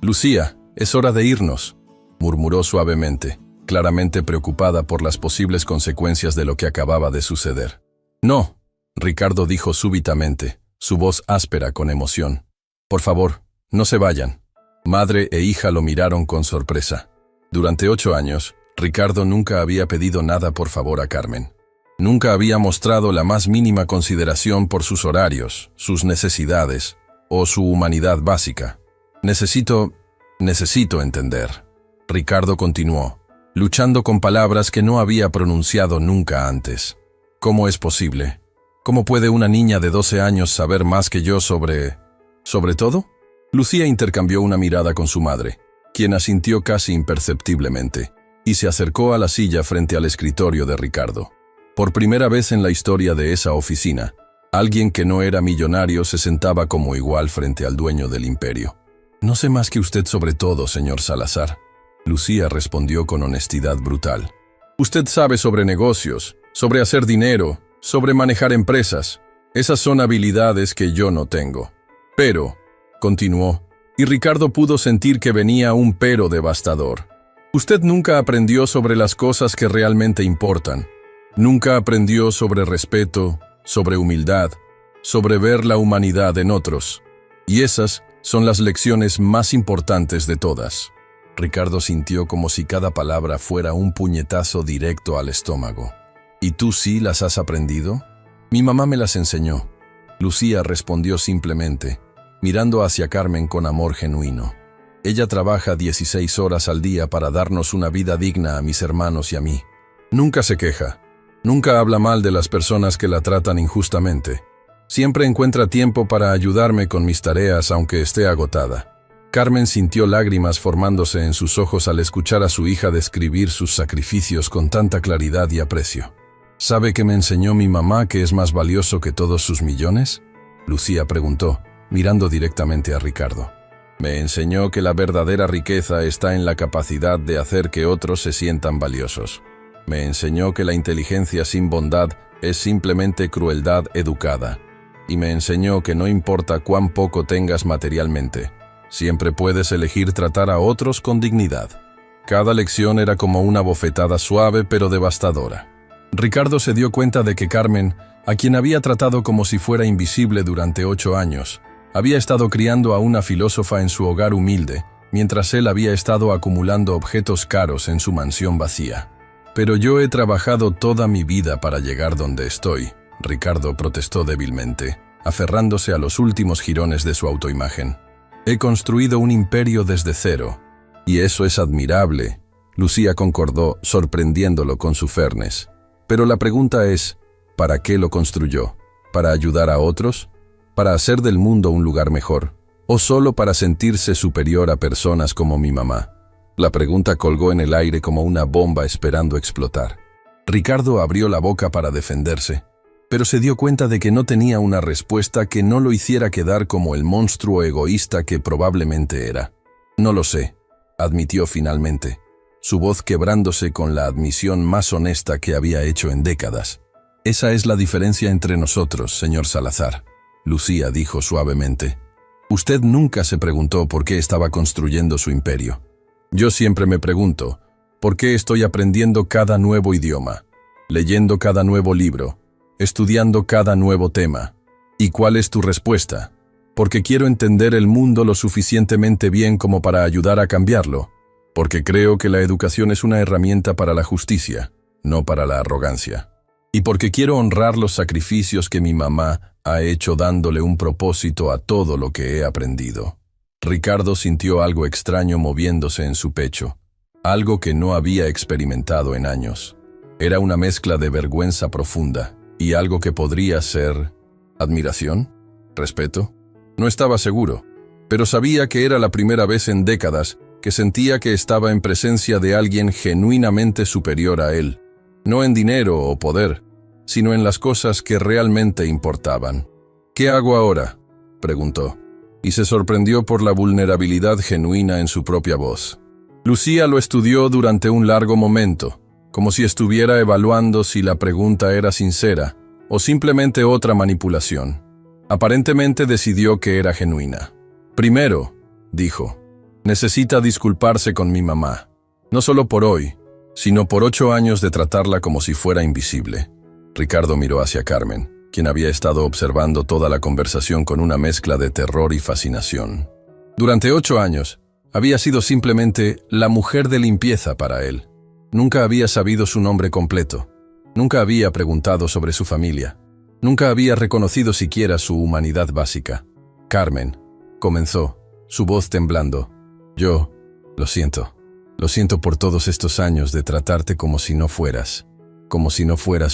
«Lucía, es hora de irnos», murmuró suavemente, claramente preocupada por las posibles consecuencias de lo que acababa de suceder. «No», Ricardo dijo súbitamente, su voz áspera con emoción. «Por favor, no se vayan». Madre e hija lo miraron con sorpresa. Durante 8 años, Ricardo nunca había pedido nada por favor a Carmen. Nunca había mostrado la más mínima consideración por sus horarios, sus necesidades o su humanidad básica. Necesito entender. Ricardo continuó, luchando con palabras que no había pronunciado nunca antes. ¿Cómo es posible? ¿Cómo puede una niña de 12 años saber más que yo sobre todo? Lucía intercambió una mirada con su madre, quien asintió casi imperceptiblemente, y se acercó a la silla frente al escritorio de Ricardo. Por primera vez en la historia de esa oficina, Alguien que no era millonario se sentaba como igual frente al dueño del imperio. «No sé más que usted sobre todo, señor Salazar», Lucía respondió con honestidad brutal. «Usted sabe sobre negocios, sobre hacer dinero, sobre manejar empresas. Esas son habilidades que yo no tengo». «Pero», continuó, y Ricardo pudo sentir que venía un pero devastador. «Usted nunca aprendió sobre las cosas que realmente importan. Nunca aprendió sobre respeto, sobre humildad, sobre ver la humanidad en otros. Y esas son las lecciones más importantes de todas». Ricardo sintió como si cada palabra fuera un puñetazo directo al estómago. «¿Y tú sí las has aprendido?» «Mi mamá me las enseñó», Lucía respondió simplemente, mirando hacia Carmen con amor genuino. «Ella trabaja 16 horas al día para darnos una vida digna a mis hermanos y a mí. Nunca se queja. Nunca habla mal de las personas que la tratan injustamente. Siempre encuentra tiempo para ayudarme con mis tareas aunque esté agotada». Carmen sintió lágrimas formándose en sus ojos al escuchar a su hija describir sus sacrificios con tanta claridad y aprecio. «¿Sabe que me enseñó mi mamá que es más valioso que todos sus millones?», Lucía preguntó, mirando directamente a Ricardo. «Me enseñó que la verdadera riqueza está en la capacidad de hacer que otros se sientan valiosos. Me enseñó que la inteligencia sin bondad es simplemente crueldad educada. Y me enseñó que no importa cuán poco tengas materialmente, siempre puedes elegir tratar a otros con dignidad». Cada lección era como una bofetada suave pero devastadora. Ricardo se dio cuenta de que Carmen, a quien había tratado como si fuera invisible durante 8 años, había estado criando a una filósofa en su hogar humilde, mientras él había estado acumulando objetos caros en su mansión vacía. «Pero yo he trabajado toda mi vida para llegar donde estoy», Ricardo protestó débilmente, aferrándose a los últimos jirones de su autoimagen. «He construido un imperio desde cero, y eso es admirable», Lucía concordó, sorprendiéndolo con su fairness. «Pero la pregunta es, ¿para qué lo construyó? ¿Para ayudar a otros? ¿Para hacer del mundo un lugar mejor? ¿O solo para sentirse superior a personas como mi mamá?». La pregunta colgó en el aire como una bomba esperando explotar. Ricardo abrió la boca para defenderse, pero se dio cuenta de que no tenía una respuesta que no lo hiciera quedar como el monstruo egoísta que probablemente era. «No lo sé», admitió finalmente, su voz quebrándose con la admisión más honesta que había hecho en décadas. «Esa es la diferencia entre nosotros, señor Salazar», Lucía dijo suavemente. «Usted nunca se preguntó por qué estaba construyendo su imperio. Yo siempre me pregunto, ¿por qué estoy aprendiendo cada nuevo idioma, leyendo cada nuevo libro, estudiando cada nuevo tema? ¿Y cuál es tu respuesta? Porque quiero entender el mundo lo suficientemente bien como para ayudar a cambiarlo. Porque creo que la educación es una herramienta para la justicia, no para la arrogancia. Y porque quiero honrar los sacrificios que mi mamá ha hecho dándole un propósito a todo lo que he aprendido». Ricardo sintió algo extraño moviéndose en su pecho, algo que no había experimentado en años. Era una mezcla de vergüenza profunda y algo que podría ser admiración, respeto. No estaba seguro, pero sabía que era la primera vez en décadas que sentía que estaba en presencia de alguien genuinamente superior a él, no en dinero o poder, sino en las cosas que realmente importaban. «¿Qué hago ahora?», preguntó, y se sorprendió por la vulnerabilidad genuina en su propia voz. Lucía lo estudió durante un largo momento, como si estuviera evaluando si la pregunta era sincera o simplemente otra manipulación. Aparentemente decidió que era genuina. «Primero», dijo, «necesita disculparse con mi mamá, no solo por hoy, sino por 8 años de tratarla como si fuera invisible». Ricardo miró hacia Carmen, quien había estado observando toda la conversación con una mezcla de terror y fascinación. Durante 8 años, había sido simplemente la mujer de limpieza para él. Nunca había sabido su nombre completo. Nunca había preguntado sobre su familia. Nunca había reconocido siquiera su humanidad básica. «Carmen», comenzó, su voz temblando. «Yo, lo siento por todos estos años de tratarte como si no fueras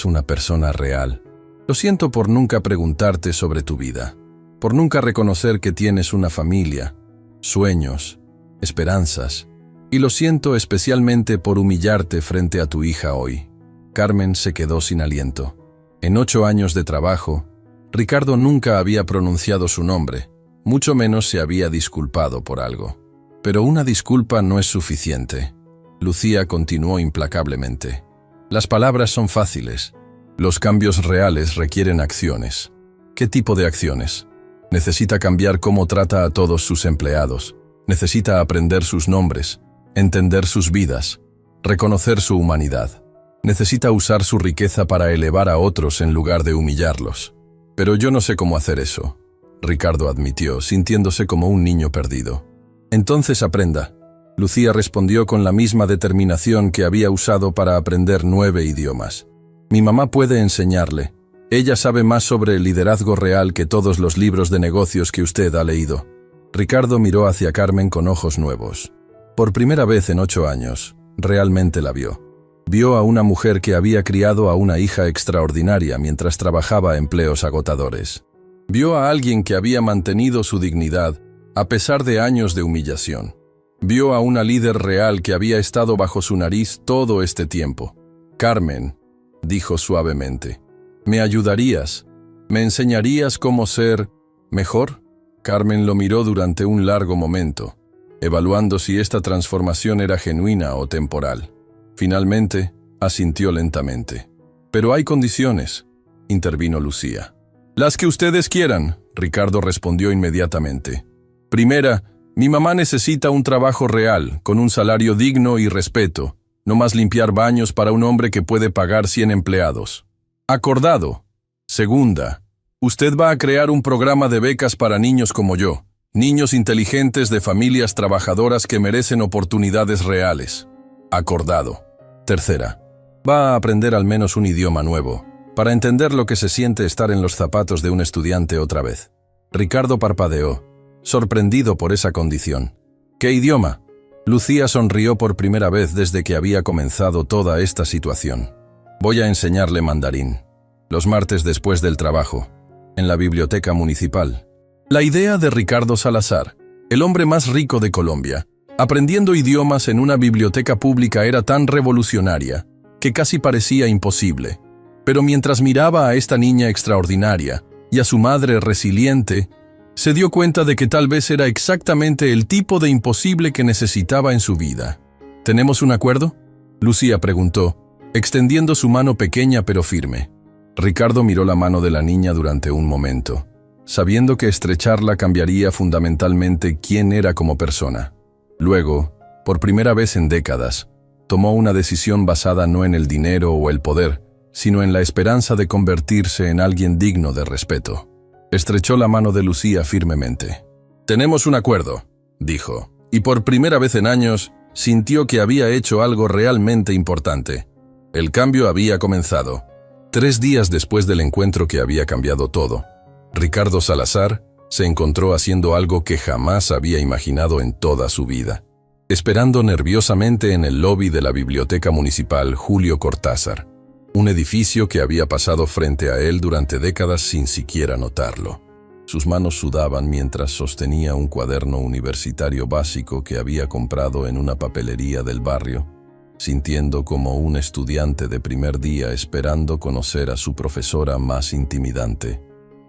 una persona real. Lo siento por nunca preguntarte sobre tu vida, por nunca reconocer que tienes una familia, sueños, esperanzas, y lo siento especialmente por humillarte frente a tu hija hoy». Carmen se quedó sin aliento. En 8 años de trabajo, Ricardo nunca había pronunciado su nombre, mucho menos se había disculpado por algo. Pero una disculpa no es suficiente. Lucía continuó implacablemente. Las palabras son fáciles. Los cambios reales requieren acciones. ¿Qué tipo de acciones? Necesita cambiar cómo trata a todos sus empleados. Necesita aprender sus nombres, entender sus vidas, reconocer su humanidad. Necesita usar su riqueza para elevar a otros en lugar de humillarlos. Pero yo no sé cómo hacer eso, Ricardo admitió, sintiéndose como un niño perdido. Entonces aprenda. Lucía respondió con la misma determinación que había usado para aprender 9 idiomas. Mi mamá puede enseñarle. Ella sabe más sobre el liderazgo real que todos los libros de negocios que usted ha leído. Ricardo miró hacia Carmen con ojos nuevos. Por primera vez en 8 años, realmente la vio. Vio a una mujer que había criado a una hija extraordinaria mientras trabajaba empleos agotadores. Vio a alguien que había mantenido su dignidad a pesar de años de humillación. Vio a una líder real que había estado bajo su nariz todo este tiempo. Carmen, dijo suavemente, ¿me ayudarías? ¿Me enseñarías cómo ser mejor? Carmen lo miró durante un largo momento, evaluando si esta transformación era genuina o temporal. Finalmente, asintió lentamente. Pero hay condiciones, intervino Lucía. Las que ustedes quieran, Ricardo respondió inmediatamente. Primera, mi mamá necesita un trabajo real, con un salario digno y respeto, no más limpiar baños para un hombre que puede pagar 100 empleados. Acordado. Segunda, usted va a crear un programa de becas para niños como yo, niños inteligentes de familias trabajadoras que merecen oportunidades reales. Acordado. Tercera, va a aprender al menos un idioma nuevo, para entender lo que se siente estar en los zapatos de un estudiante otra vez. Ricardo parpadeó, sorprendido por esa condición. ¿Qué idioma? Lucía sonrió por primera vez desde que había comenzado toda esta situación. Voy a enseñarle mandarín. Los martes después del trabajo, en la biblioteca municipal. La idea de Ricardo Salazar, el hombre más rico de Colombia, aprendiendo idiomas en una biblioteca pública era tan revolucionaria que casi parecía imposible. Pero mientras miraba a esta niña extraordinaria y a su madre resiliente, se dio cuenta de que tal vez era exactamente el tipo de imposible que necesitaba en su vida. ¿Tenemos un acuerdo?, Lucía preguntó, extendiendo su mano pequeña pero firme. Ricardo miró la mano de la niña durante un momento, sabiendo que estrecharla cambiaría fundamentalmente quién era como persona. Luego, por primera vez en décadas, tomó una decisión basada no en el dinero o el poder, sino en la esperanza de convertirse en alguien digno de respeto. Estrechó la mano de Lucía firmemente. «Tenemos un acuerdo», dijo, y por primera vez en años sintió que había hecho algo realmente importante. El cambio había comenzado. 3 días después del encuentro que había cambiado todo, Ricardo Salazar se encontró haciendo algo que jamás había imaginado en toda su vida. Esperando nerviosamente en el lobby de la Biblioteca Municipal Julio Cortázar, un edificio que había pasado frente a él durante décadas sin siquiera notarlo. Sus manos sudaban mientras sostenía un cuaderno universitario básico que había comprado en una papelería del barrio, sintiendo como un estudiante de primer día esperando conocer a su profesora más intimidante.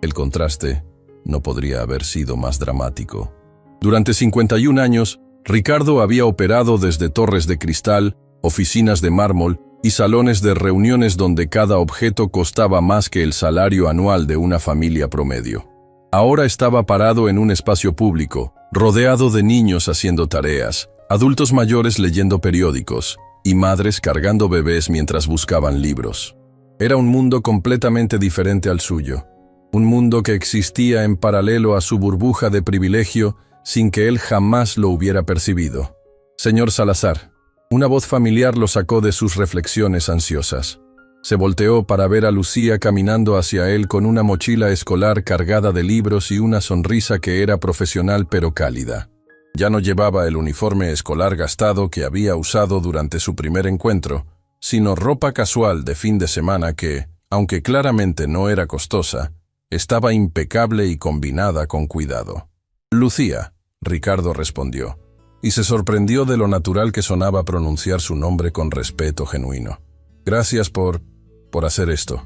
El contraste no podría haber sido más dramático. Durante 51 años, Ricardo había operado desde torres de cristal, oficinas de mármol y salones de reuniones donde cada objeto costaba más que el salario anual de una familia promedio. Ahora estaba parado en un espacio público, rodeado de niños haciendo tareas, adultos mayores leyendo periódicos y madres cargando bebés mientras buscaban libros. Era un mundo completamente diferente al suyo. Un mundo que existía en paralelo a su burbuja de privilegio sin que él jamás lo hubiera percibido. «Señor Salazar», una voz familiar lo sacó de sus reflexiones ansiosas. Se volteó para ver a Lucía caminando hacia él con una mochila escolar cargada de libros y una sonrisa que era profesional pero cálida. Ya no llevaba el uniforme escolar gastado que había usado durante su primer encuentro, sino ropa casual de fin de semana que, aunque claramente no era costosa, estaba impecable y combinada con cuidado. «Lucía», Ricardo respondió, y se sorprendió de lo natural que sonaba pronunciar su nombre con respeto genuino. «Gracias por hacer esto.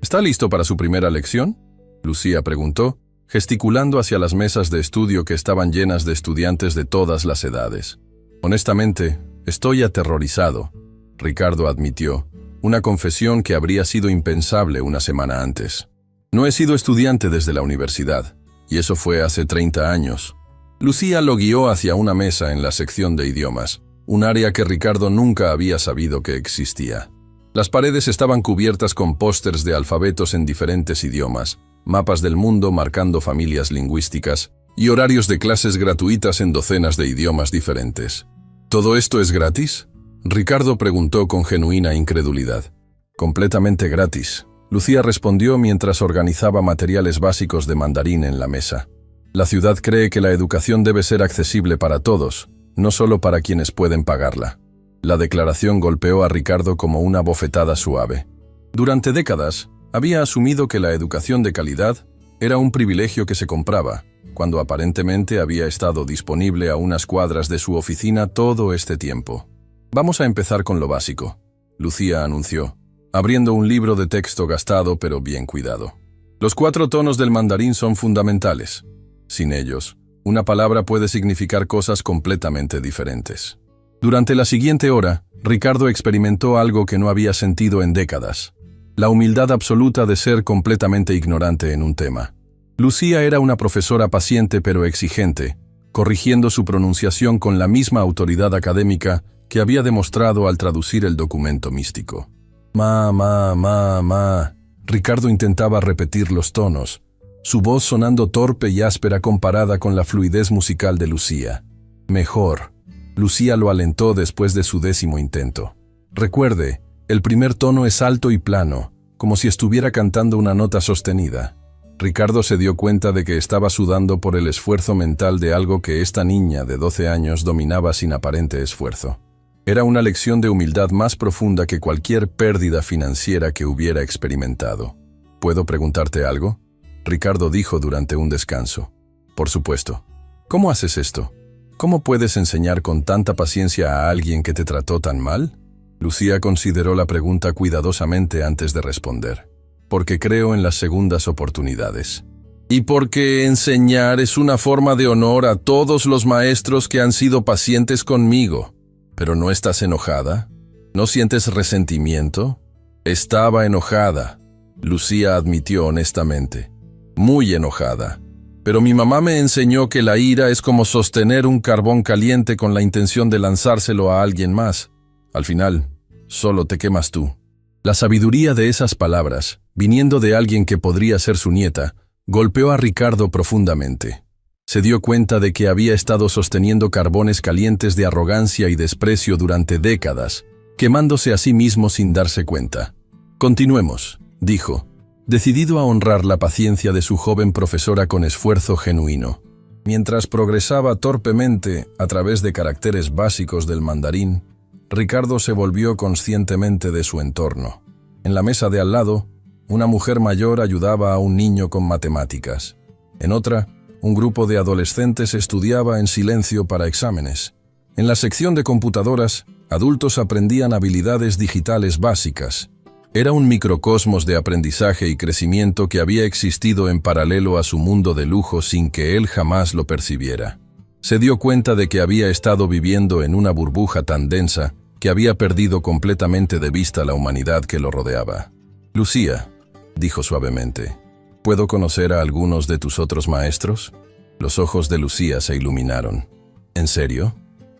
¿Está listo para su primera lección?». Lucía preguntó, gesticulando hacia las mesas de estudio que estaban llenas de estudiantes de todas las edades. Honestamente, estoy aterrorizado, Ricardo admitió, una confesión que habría sido impensable una semana antes. No he sido estudiante desde la universidad, y eso fue hace 30 años. Lucía lo guió hacia una mesa en la sección de idiomas, un área que Ricardo nunca había sabido que existía. Las paredes estaban cubiertas con pósters de alfabetos en diferentes idiomas, mapas del mundo marcando familias lingüísticas y horarios de clases gratuitas en docenas de idiomas diferentes. ¿Todo esto es gratis?, Ricardo preguntó con genuina incredulidad. Completamente gratis, Lucía respondió mientras organizaba materiales básicos de mandarín en la mesa. La ciudad cree que la educación debe ser accesible para todos, no solo para quienes pueden pagarla. La declaración golpeó a Ricardo como una bofetada suave. Durante décadas, había asumido que la educación de calidad era un privilegio que se compraba, cuando aparentemente había estado disponible a unas cuadras de su oficina todo este tiempo. Vamos a empezar con lo básico, Lucía anunció, abriendo un libro de texto gastado pero bien cuidado. Los 4 tonos del mandarín son fundamentales. Sin ellos, una palabra puede significar cosas completamente diferentes. Durante la siguiente hora, Ricardo experimentó algo que no había sentido en décadas: la humildad absoluta de ser completamente ignorante en un tema. Lucía era una profesora paciente pero exigente, corrigiendo su pronunciación con la misma autoridad académica que había demostrado al traducir el documento místico. Ma. Ricardo intentaba repetir los tonos, su voz sonando torpe y áspera comparada con la fluidez musical de Lucía. Mejor. Lucía lo alentó después de su 10º intento. Recuerde, el primer tono es alto y plano, como si estuviera cantando una nota sostenida. Ricardo se dio cuenta de que estaba sudando por el esfuerzo mental de algo que esta niña de 12 años dominaba sin aparente esfuerzo. Era una lección de humildad más profunda que cualquier pérdida financiera que hubiera experimentado. ¿Puedo preguntarte algo?, Ricardo dijo durante un descanso. Por supuesto. ¿Cómo haces esto? ¿Cómo puedes enseñar con tanta paciencia a alguien que te trató tan mal? Lucía consideró la pregunta cuidadosamente antes de responder. Porque creo en las segundas oportunidades. Y porque enseñar es una forma de honor a todos los maestros que han sido pacientes conmigo. ¿Pero no estás enojada? ¿No sientes resentimiento? Estaba enojada, Lucía admitió honestamente. Muy enojada. Pero mi mamá me enseñó que la ira es como sostener un carbón caliente con la intención de lanzárselo a alguien más. Al final, solo te quemas tú. La sabiduría de esas palabras, viniendo de alguien que podría ser su nieta, golpeó a Ricardo profundamente. Se dio cuenta de que había estado sosteniendo carbones calientes de arrogancia y desprecio durante décadas, quemándose a sí mismo sin darse cuenta. Continuemos, dijo, decidido a honrar la paciencia de su joven profesora con esfuerzo genuino. Mientras progresaba torpemente a través de caracteres básicos del mandarín, Ricardo se volvió conscientemente de su entorno. En la mesa de al lado, una mujer mayor ayudaba a un niño con matemáticas. En otra, un grupo de adolescentes estudiaba en silencio para exámenes. En la sección de computadoras, adultos aprendían habilidades digitales básicas. Era un microcosmos de aprendizaje y crecimiento que había existido en paralelo a su mundo de lujo sin que él jamás lo percibiera. Se dio cuenta de que había estado viviendo en una burbuja tan densa que había perdido completamente de vista la humanidad que lo rodeaba. Lucía, dijo suavemente, ¿puedo conocer a algunos de tus otros maestros? Los ojos de Lucía se iluminaron. ¿En serio?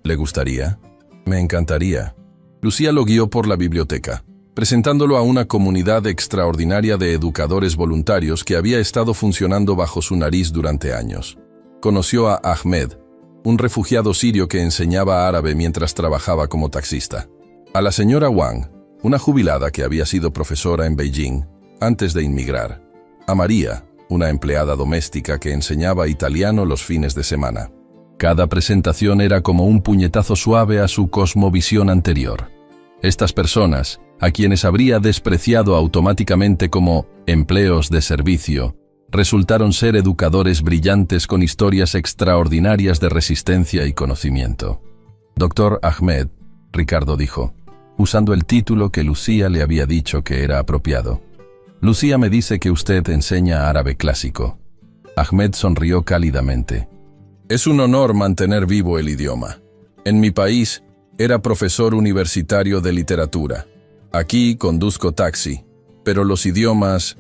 ¿Le gustaría? Me encantaría. Lucía lo guió por la biblioteca, presentándolo a una comunidad extraordinaria de educadores voluntarios que había estado funcionando bajo su nariz durante años. Conoció a Ahmed, un refugiado sirio que enseñaba árabe mientras trabajaba como taxista. A la señora Wang, una jubilada que había sido profesora en Beijing antes de inmigrar. A María, una empleada doméstica que enseñaba italiano los fines de semana. Cada presentación era como un puñetazo suave a su cosmovisión anterior. Estas personas, a quienes habría despreciado automáticamente como empleos de servicio, resultaron ser educadores brillantes con historias extraordinarias de resistencia y conocimiento. Dr. Ahmed, Ricardo dijo, usando el título que Lucía le había dicho que era apropiado. Lucía me dice que usted enseña árabe clásico. Ahmed sonrió cálidamente. Es un honor mantener vivo el idioma. En mi país, era profesor universitario de literatura. Aquí conduzco taxi, pero los idiomas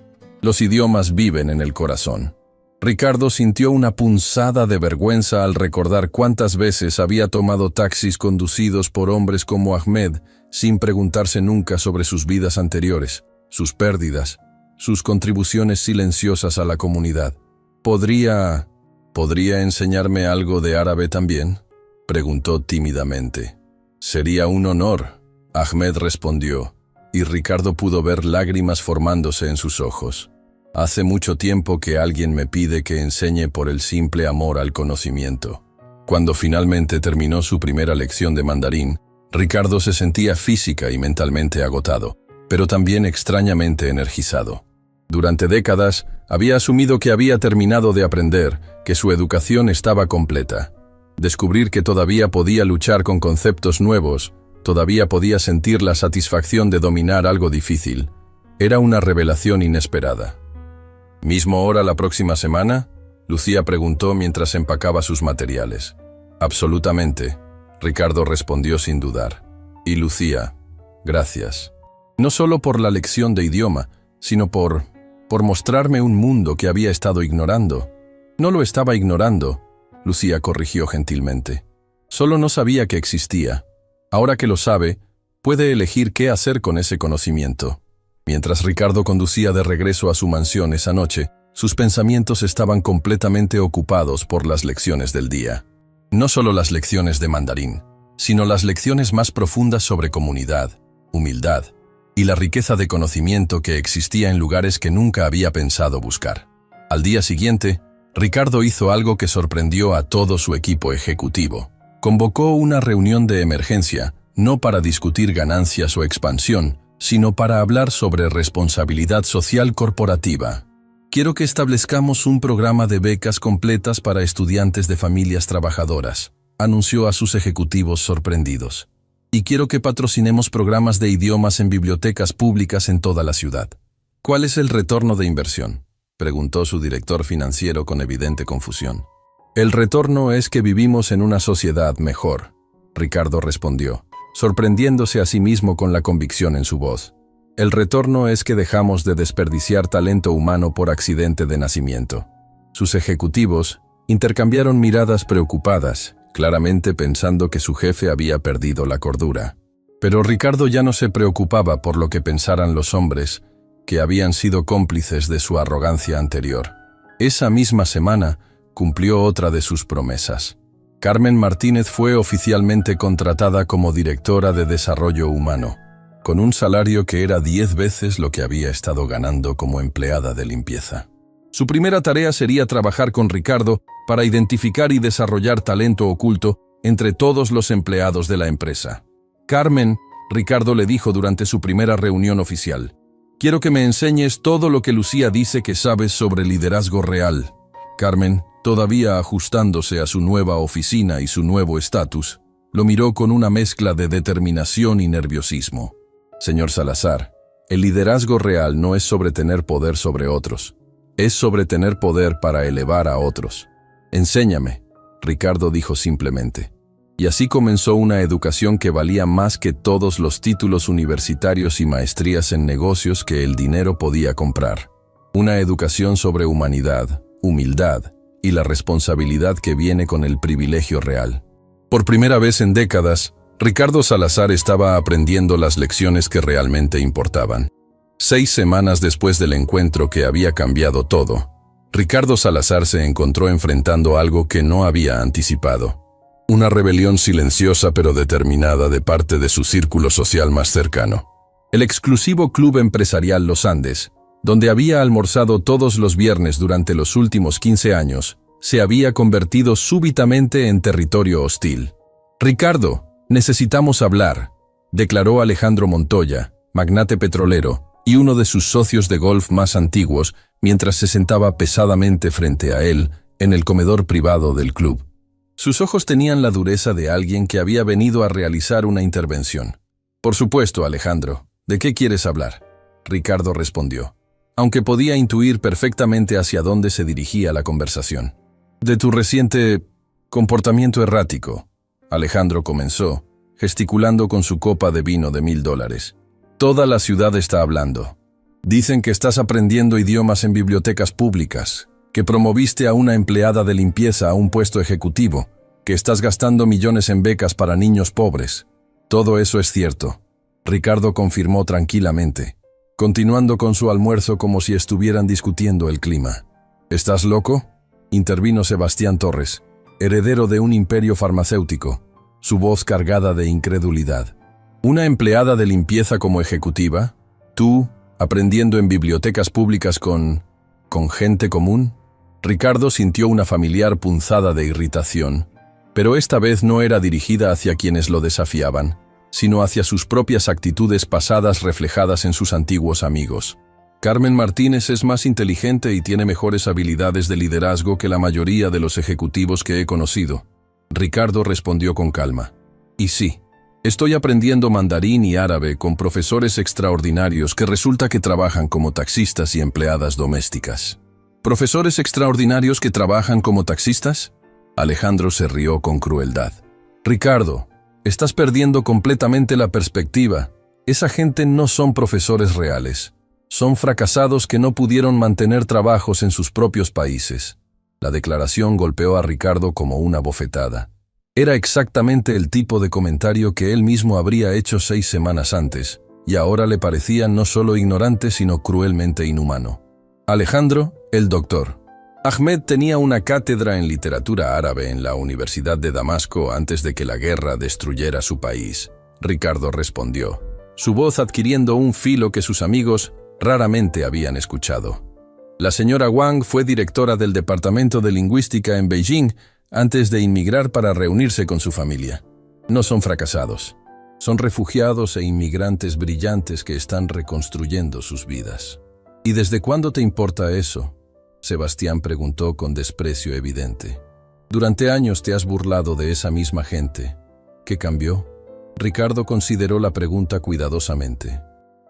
viven en el corazón. Ricardo sintió una punzada de vergüenza al recordar cuántas veces había tomado taxis conducidos por hombres como Ahmed sin preguntarse nunca sobre sus vidas anteriores, sus pérdidas, sus contribuciones silenciosas a la comunidad. ¿Podría enseñarme algo de árabe también?, preguntó tímidamente. Sería un honor, Ahmed respondió, y Ricardo pudo ver lágrimas formándose en sus ojos. Hace mucho tiempo que alguien me pide que enseñe por el simple amor al conocimiento. Cuando finalmente terminó su primera lección de mandarín, Ricardo se sentía física y mentalmente agotado, pero también extrañamente energizado. Durante décadas, había asumido que había terminado de aprender, que su educación estaba completa. Descubrir que todavía podía luchar con conceptos nuevos, todavía podía sentir la satisfacción de dominar algo difícil, era una revelación inesperada. ¿Mismo hora la próxima semana?, Lucía preguntó mientras empacaba sus materiales. Absolutamente, Ricardo respondió sin dudar. Y Lucía, gracias. No solo por la lección de idioma, sino por mostrarme un mundo que había estado ignorando. No lo estaba ignorando, Lucía corrigió gentilmente. Solo no sabía que existía. Ahora que lo sabe, puede elegir qué hacer con ese conocimiento. Mientras Ricardo conducía de regreso a su mansión esa noche, sus pensamientos estaban completamente ocupados por las lecciones del día. No solo las lecciones de mandarín, sino las lecciones más profundas sobre comunidad, humildad y la riqueza de conocimiento que existía en lugares que nunca había pensado buscar. Al día siguiente, Ricardo hizo algo que sorprendió a todo su equipo ejecutivo. Convocó una reunión de emergencia, no para discutir ganancias o expansión, sino para hablar sobre responsabilidad social corporativa. Quiero que establezcamos un programa de becas completas para estudiantes de familias trabajadoras, anunció a sus ejecutivos sorprendidos. Y quiero que patrocinemos programas de idiomas en bibliotecas públicas en toda la ciudad. ¿Cuál es el retorno de inversión?, preguntó su director financiero con evidente confusión. El retorno es que vivimos en una sociedad mejor, Ricardo respondió, sorprendiéndose a sí mismo con la convicción en su voz. El retorno es que dejamos de desperdiciar talento humano por accidente de nacimiento. Sus ejecutivos intercambiaron miradas preocupadas, claramente pensando que su jefe había perdido la cordura. Pero Ricardo ya no se preocupaba por lo que pensaran los hombres, que habían sido cómplices de su arrogancia anterior. Esa misma semana cumplió otra de sus promesas. Carmen Martínez fue oficialmente contratada como directora de Desarrollo Humano, con un salario que era 10 veces lo que había estado ganando como empleada de limpieza. Su primera tarea sería trabajar con Ricardo para identificar y desarrollar talento oculto entre todos los empleados de la empresa. Carmen, Ricardo le dijo durante su primera reunión oficial, quiero que me enseñes todo lo que Lucía dice que sabes sobre liderazgo real. Carmen, todavía ajustándose a su nueva oficina y su nuevo estatus, lo miró con una mezcla de determinación y nerviosismo. Señor Salazar, el liderazgo real no es sobre tener poder sobre otros, es sobre tener poder para elevar a otros. Enséñame, Ricardo dijo simplemente. Y así comenzó una educación que valía más que todos los títulos universitarios y maestrías en negocios que el dinero podía comprar. Una educación sobre humanidad, humildad y la responsabilidad que viene con el privilegio real. Por primera vez en décadas, Ricardo Salazar estaba aprendiendo las lecciones que realmente importaban. 6 semanas después del encuentro que había cambiado todo, Ricardo Salazar se encontró enfrentando algo que no había anticipado. Una rebelión silenciosa pero determinada de parte de su círculo social más cercano. El exclusivo Club Empresarial Los Andes, donde había almorzado todos los viernes durante los últimos 15 años, se había convertido súbitamente en territorio hostil. Ricardo, necesitamos hablar, declaró Alejandro Montoya, magnate petrolero, y uno de sus socios de golf más antiguos, mientras se sentaba pesadamente frente a él en el comedor privado del club. Sus ojos tenían la dureza de alguien que había venido a realizar una intervención. Por supuesto, Alejandro, ¿de qué quieres hablar?, Ricardo respondió. aunque podía intuir perfectamente hacia dónde se dirigía la conversación. De tu reciente comportamiento errático, Alejandro comenzó, gesticulando con su copa de vino de $1000. Toda la ciudad está hablando. Dicen que estás aprendiendo idiomas en bibliotecas públicas, que promoviste a una empleada de limpieza a un puesto ejecutivo, que estás gastando millones en becas para niños pobres. Todo eso es cierto, Ricardo confirmó tranquilamente, continuando con su almuerzo como si estuvieran discutiendo el clima. ¿Estás loco?, intervino Sebastián Torres, heredero de un imperio farmacéutico, su voz cargada de incredulidad. ¿Una empleada de limpieza como ejecutiva? ¿Tú, aprendiendo en bibliotecas públicas con gente común? Ricardo sintió una familiar punzada de irritación, pero esta vez no era dirigida hacia quienes lo desafiaban, sino hacia sus propias actitudes pasadas reflejadas en sus antiguos amigos. Carmen Martínez es más inteligente y tiene mejores habilidades de liderazgo que la mayoría de los ejecutivos que he conocido. Ricardo respondió con calma. Y sí, estoy aprendiendo mandarín y árabe con profesores extraordinarios que resulta que trabajan como taxistas y empleadas domésticas. ¿Profesores extraordinarios que trabajan como taxistas? Alejandro se rió con crueldad. Ricardo, estás perdiendo completamente la perspectiva. Esa gente no son profesores reales. Son fracasados que no pudieron mantener trabajos en sus propios países. La declaración golpeó a Ricardo como una bofetada. Era exactamente el tipo de comentario que él mismo habría hecho 6 semanas antes, y ahora le parecía no solo ignorante sino cruelmente inhumano. Alejandro, el doctor. Ahmed tenía una cátedra en literatura árabe en la Universidad de Damasco antes de que la guerra destruyera su país. Ricardo respondió, su voz adquiriendo un filo que sus amigos raramente habían escuchado. La señora Wang fue directora del Departamento de Lingüística en Beijing antes de inmigrar para reunirse con su familia. No son fracasados. Son refugiados e inmigrantes brillantes que están reconstruyendo sus vidas. ¿Y desde cuándo te importa eso?, Sebastián preguntó con desprecio evidente. Durante años te has burlado de esa misma gente. ¿Qué cambió? Ricardo consideró la pregunta cuidadosamente.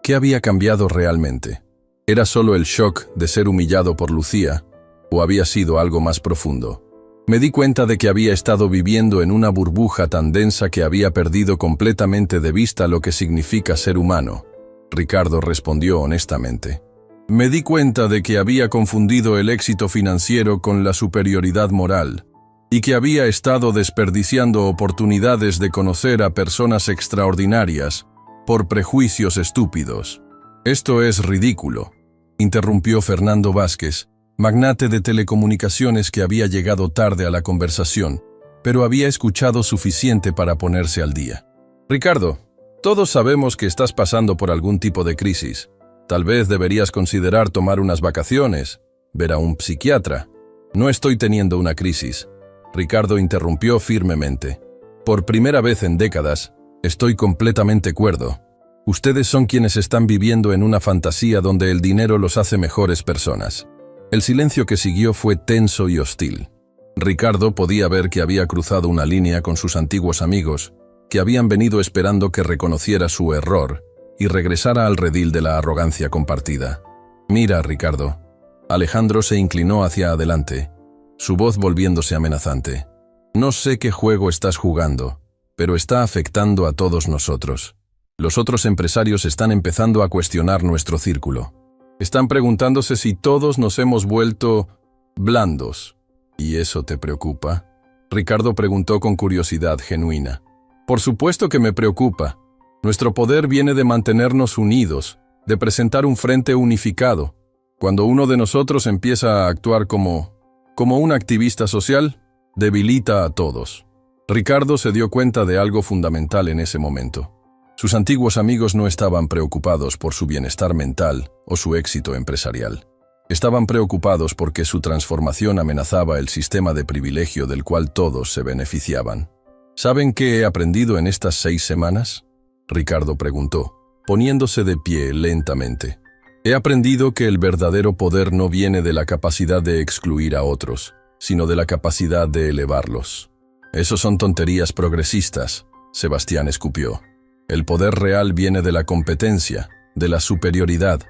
¿Qué había cambiado realmente? ¿Era solo el shock de ser humillado por Lucía, o había sido algo más profundo? Me di cuenta de que había estado viviendo en una burbuja tan densa que había perdido completamente de vista lo que significa ser humano. Ricardo respondió honestamente. Me di cuenta de que había confundido el éxito financiero con la superioridad moral, y que había estado desperdiciando oportunidades de conocer a personas extraordinarias por prejuicios estúpidos. Esto es ridículo, interrumpió Fernando Vázquez, magnate de telecomunicaciones que había llegado tarde a la conversación, pero había escuchado suficiente para ponerse al día. Ricardo, todos sabemos que estás pasando por algún tipo de crisis. Tal vez deberías considerar tomar unas vacaciones, ver a un psiquiatra. No estoy teniendo una crisis. Ricardo interrumpió firmemente. Por primera vez en décadas, estoy completamente cuerdo. Ustedes son quienes están viviendo en una fantasía donde el dinero los hace mejores personas. El silencio que siguió fue tenso y hostil. Ricardo podía ver que había cruzado una línea con sus antiguos amigos, que habían venido esperando que reconociera su error y regresara al redil de la arrogancia compartida. Mira, Ricardo. Alejandro se inclinó hacia adelante, su voz volviéndose amenazante. No sé qué juego estás jugando, pero está afectando a todos nosotros. Los otros empresarios están empezando a cuestionar nuestro círculo. Están preguntándose si todos nos hemos vuelto blandos. ¿Y eso te preocupa? Ricardo preguntó con curiosidad genuina. Por supuesto que me preocupa. Nuestro poder viene de mantenernos unidos, de presentar un frente unificado. Cuando uno de nosotros empieza a actuar como un activista social, debilita a todos. Ricardo se dio cuenta de algo fundamental en ese momento. Sus antiguos amigos no estaban preocupados por su bienestar mental o su éxito empresarial. Estaban preocupados porque su transformación amenazaba el sistema de privilegio del cual todos se beneficiaban. ¿Saben qué he aprendido en estas 6 semanas? Ricardo preguntó, poniéndose de pie lentamente. He aprendido que el verdadero poder no viene de la capacidad de excluir a otros, sino de la capacidad de elevarlos. Esos son tonterías progresistas, Sebastián escupió. El poder real viene de la competencia, de la superioridad.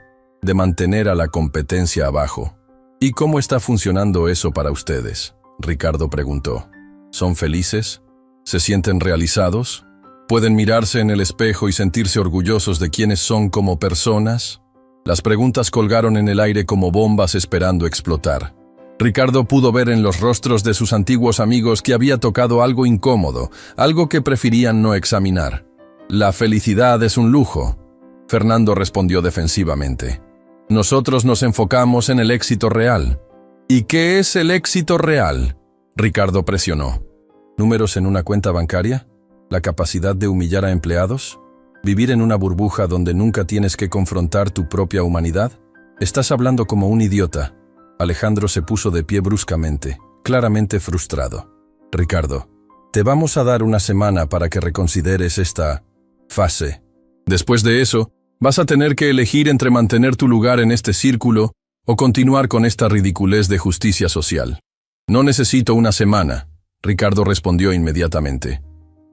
de mantener a la competencia abajo. ¿Y cómo está funcionando eso para ustedes?, Ricardo preguntó. ¿Son felices? ¿Se sienten realizados? ¿Pueden mirarse en el espejo y sentirse orgullosos de quiénes son como personas? Las preguntas colgaron en el aire como bombas esperando explotar. Ricardo pudo ver en los rostros de sus antiguos amigos que había tocado algo incómodo, algo que preferían no examinar. La felicidad es un lujo, Fernando respondió defensivamente. Nosotros nos enfocamos en el éxito real. ¿Y qué es el éxito real?, Ricardo presionó. ¿Números en una cuenta bancaria? ¿La capacidad de humillar a empleados? ¿Vivir en una burbuja donde nunca tienes que confrontar tu propia humanidad? Estás hablando como un idiota. Alejandro se puso de pie bruscamente, claramente frustrado. Ricardo, te vamos a dar una semana para que reconsideres esta fase. Después de eso, vas a tener que elegir entre mantener tu lugar en este círculo o continuar con esta ridiculez de justicia social. No necesito una semana, Ricardo respondió inmediatamente.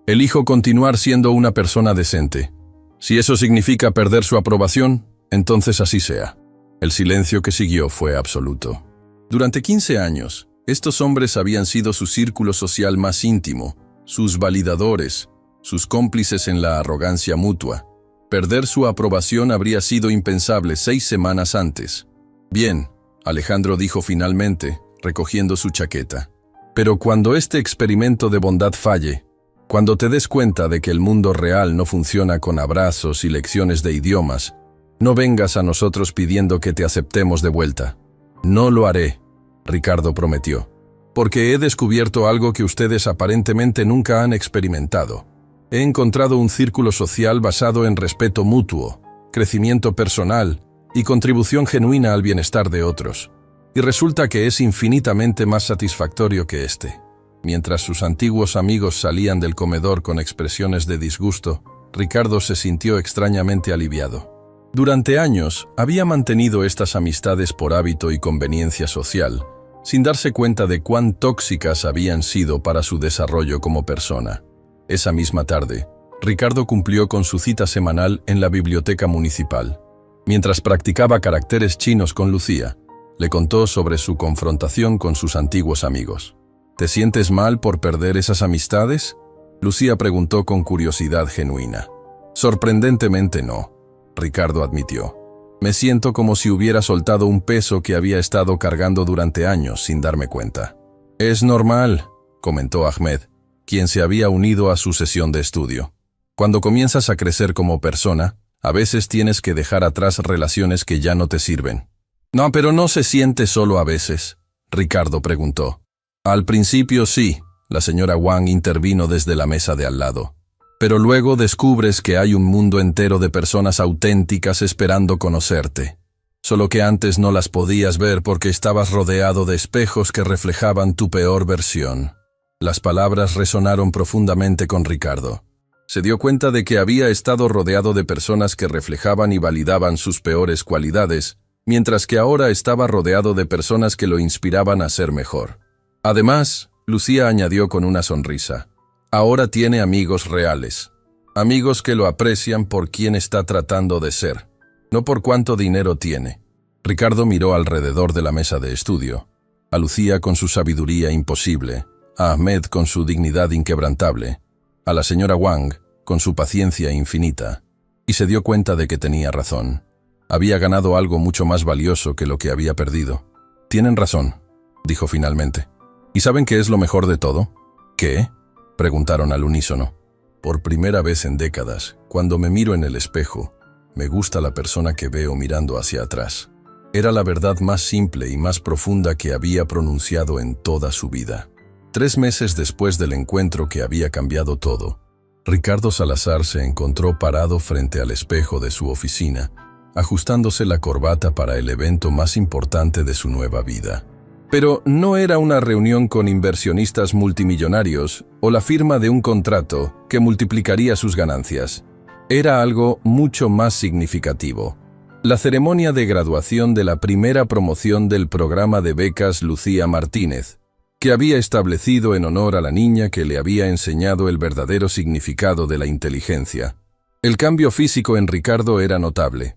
Elijo continuar siendo una persona decente. Si eso significa perder su aprobación, entonces así sea. El silencio que siguió fue absoluto. Durante 15 años, estos hombres habían sido su círculo social más íntimo, sus validadores, sus cómplices en la arrogancia mutua. Perder su aprobación habría sido impensable 6 semanas antes. Bien, Alejandro dijo finalmente, recogiendo su chaqueta. Pero cuando este experimento de bondad falle, cuando te des cuenta de que el mundo real no funciona con abrazos y lecciones de idiomas, no vengas a nosotros pidiendo que te aceptemos de vuelta. No lo haré, Ricardo prometió, porque he descubierto algo que ustedes aparentemente nunca han experimentado. He encontrado un círculo social basado en respeto mutuo, crecimiento personal y contribución genuina al bienestar de otros. Y resulta que es infinitamente más satisfactorio que este. Mientras sus antiguos amigos salían del comedor con expresiones de disgusto, Ricardo se sintió extrañamente aliviado. Durante años, había mantenido estas amistades por hábito y conveniencia social, sin darse cuenta de cuán tóxicas habían sido para su desarrollo como persona. Esa misma tarde, Ricardo cumplió con su cita semanal en la biblioteca municipal. Mientras practicaba caracteres chinos con Lucía, le contó sobre su confrontación con sus antiguos amigos. ¿Te sientes mal por perder esas amistades?, Lucía preguntó con curiosidad genuina. Sorprendentemente no, Ricardo admitió. Me siento como si hubiera soltado un peso que había estado cargando durante años sin darme cuenta. Es normal, comentó Ahmed, quien se había unido a su sesión de estudio. Cuando comienzas a crecer como persona, a veces tienes que dejar atrás relaciones que ya no te sirven. No, pero no se siente solo a veces, Ricardo preguntó. Al principio sí, la señora Wang intervino desde la mesa de al lado. Pero luego descubres que hay un mundo entero de personas auténticas esperando conocerte. Solo que antes no las podías ver porque estabas rodeado de espejos que reflejaban tu peor versión. Las palabras resonaron profundamente con Ricardo. Se dio cuenta de que había estado rodeado de personas que reflejaban y validaban sus peores cualidades, mientras que ahora estaba rodeado de personas que lo inspiraban a ser mejor. Además, Lucía añadió con una sonrisa, ahora tiene amigos reales, amigos que lo aprecian por quien está tratando de ser, no por cuánto dinero tiene. Ricardo miró alrededor de la mesa de estudio, a Lucía con su sabiduría imposible, a Ahmed con su dignidad inquebrantable, a la señora Wang con su paciencia infinita, y se dio cuenta de que tenía razón. Había ganado algo mucho más valioso que lo que había perdido. Tienen razón, dijo finalmente. ¿Y saben qué es lo mejor de todo? ¿Qué?, preguntaron al unísono. Por primera vez en décadas, cuando me miro en el espejo, me gusta la persona que veo mirando hacia atrás. Era la verdad más simple y más profunda que había pronunciado en toda su vida. 3 meses después del encuentro que había cambiado todo, Ricardo Salazar se encontró parado frente al espejo de su oficina, ajustándose la corbata para el evento más importante de su nueva vida. Pero no era una reunión con inversionistas multimillonarios o la firma de un contrato que multiplicaría sus ganancias. Era algo mucho más significativo. La ceremonia de graduación de la primera promoción del programa de becas Lucía Martínez, que había establecido en honor a la niña que le había enseñado el verdadero significado de la inteligencia. El cambio físico en Ricardo era notable.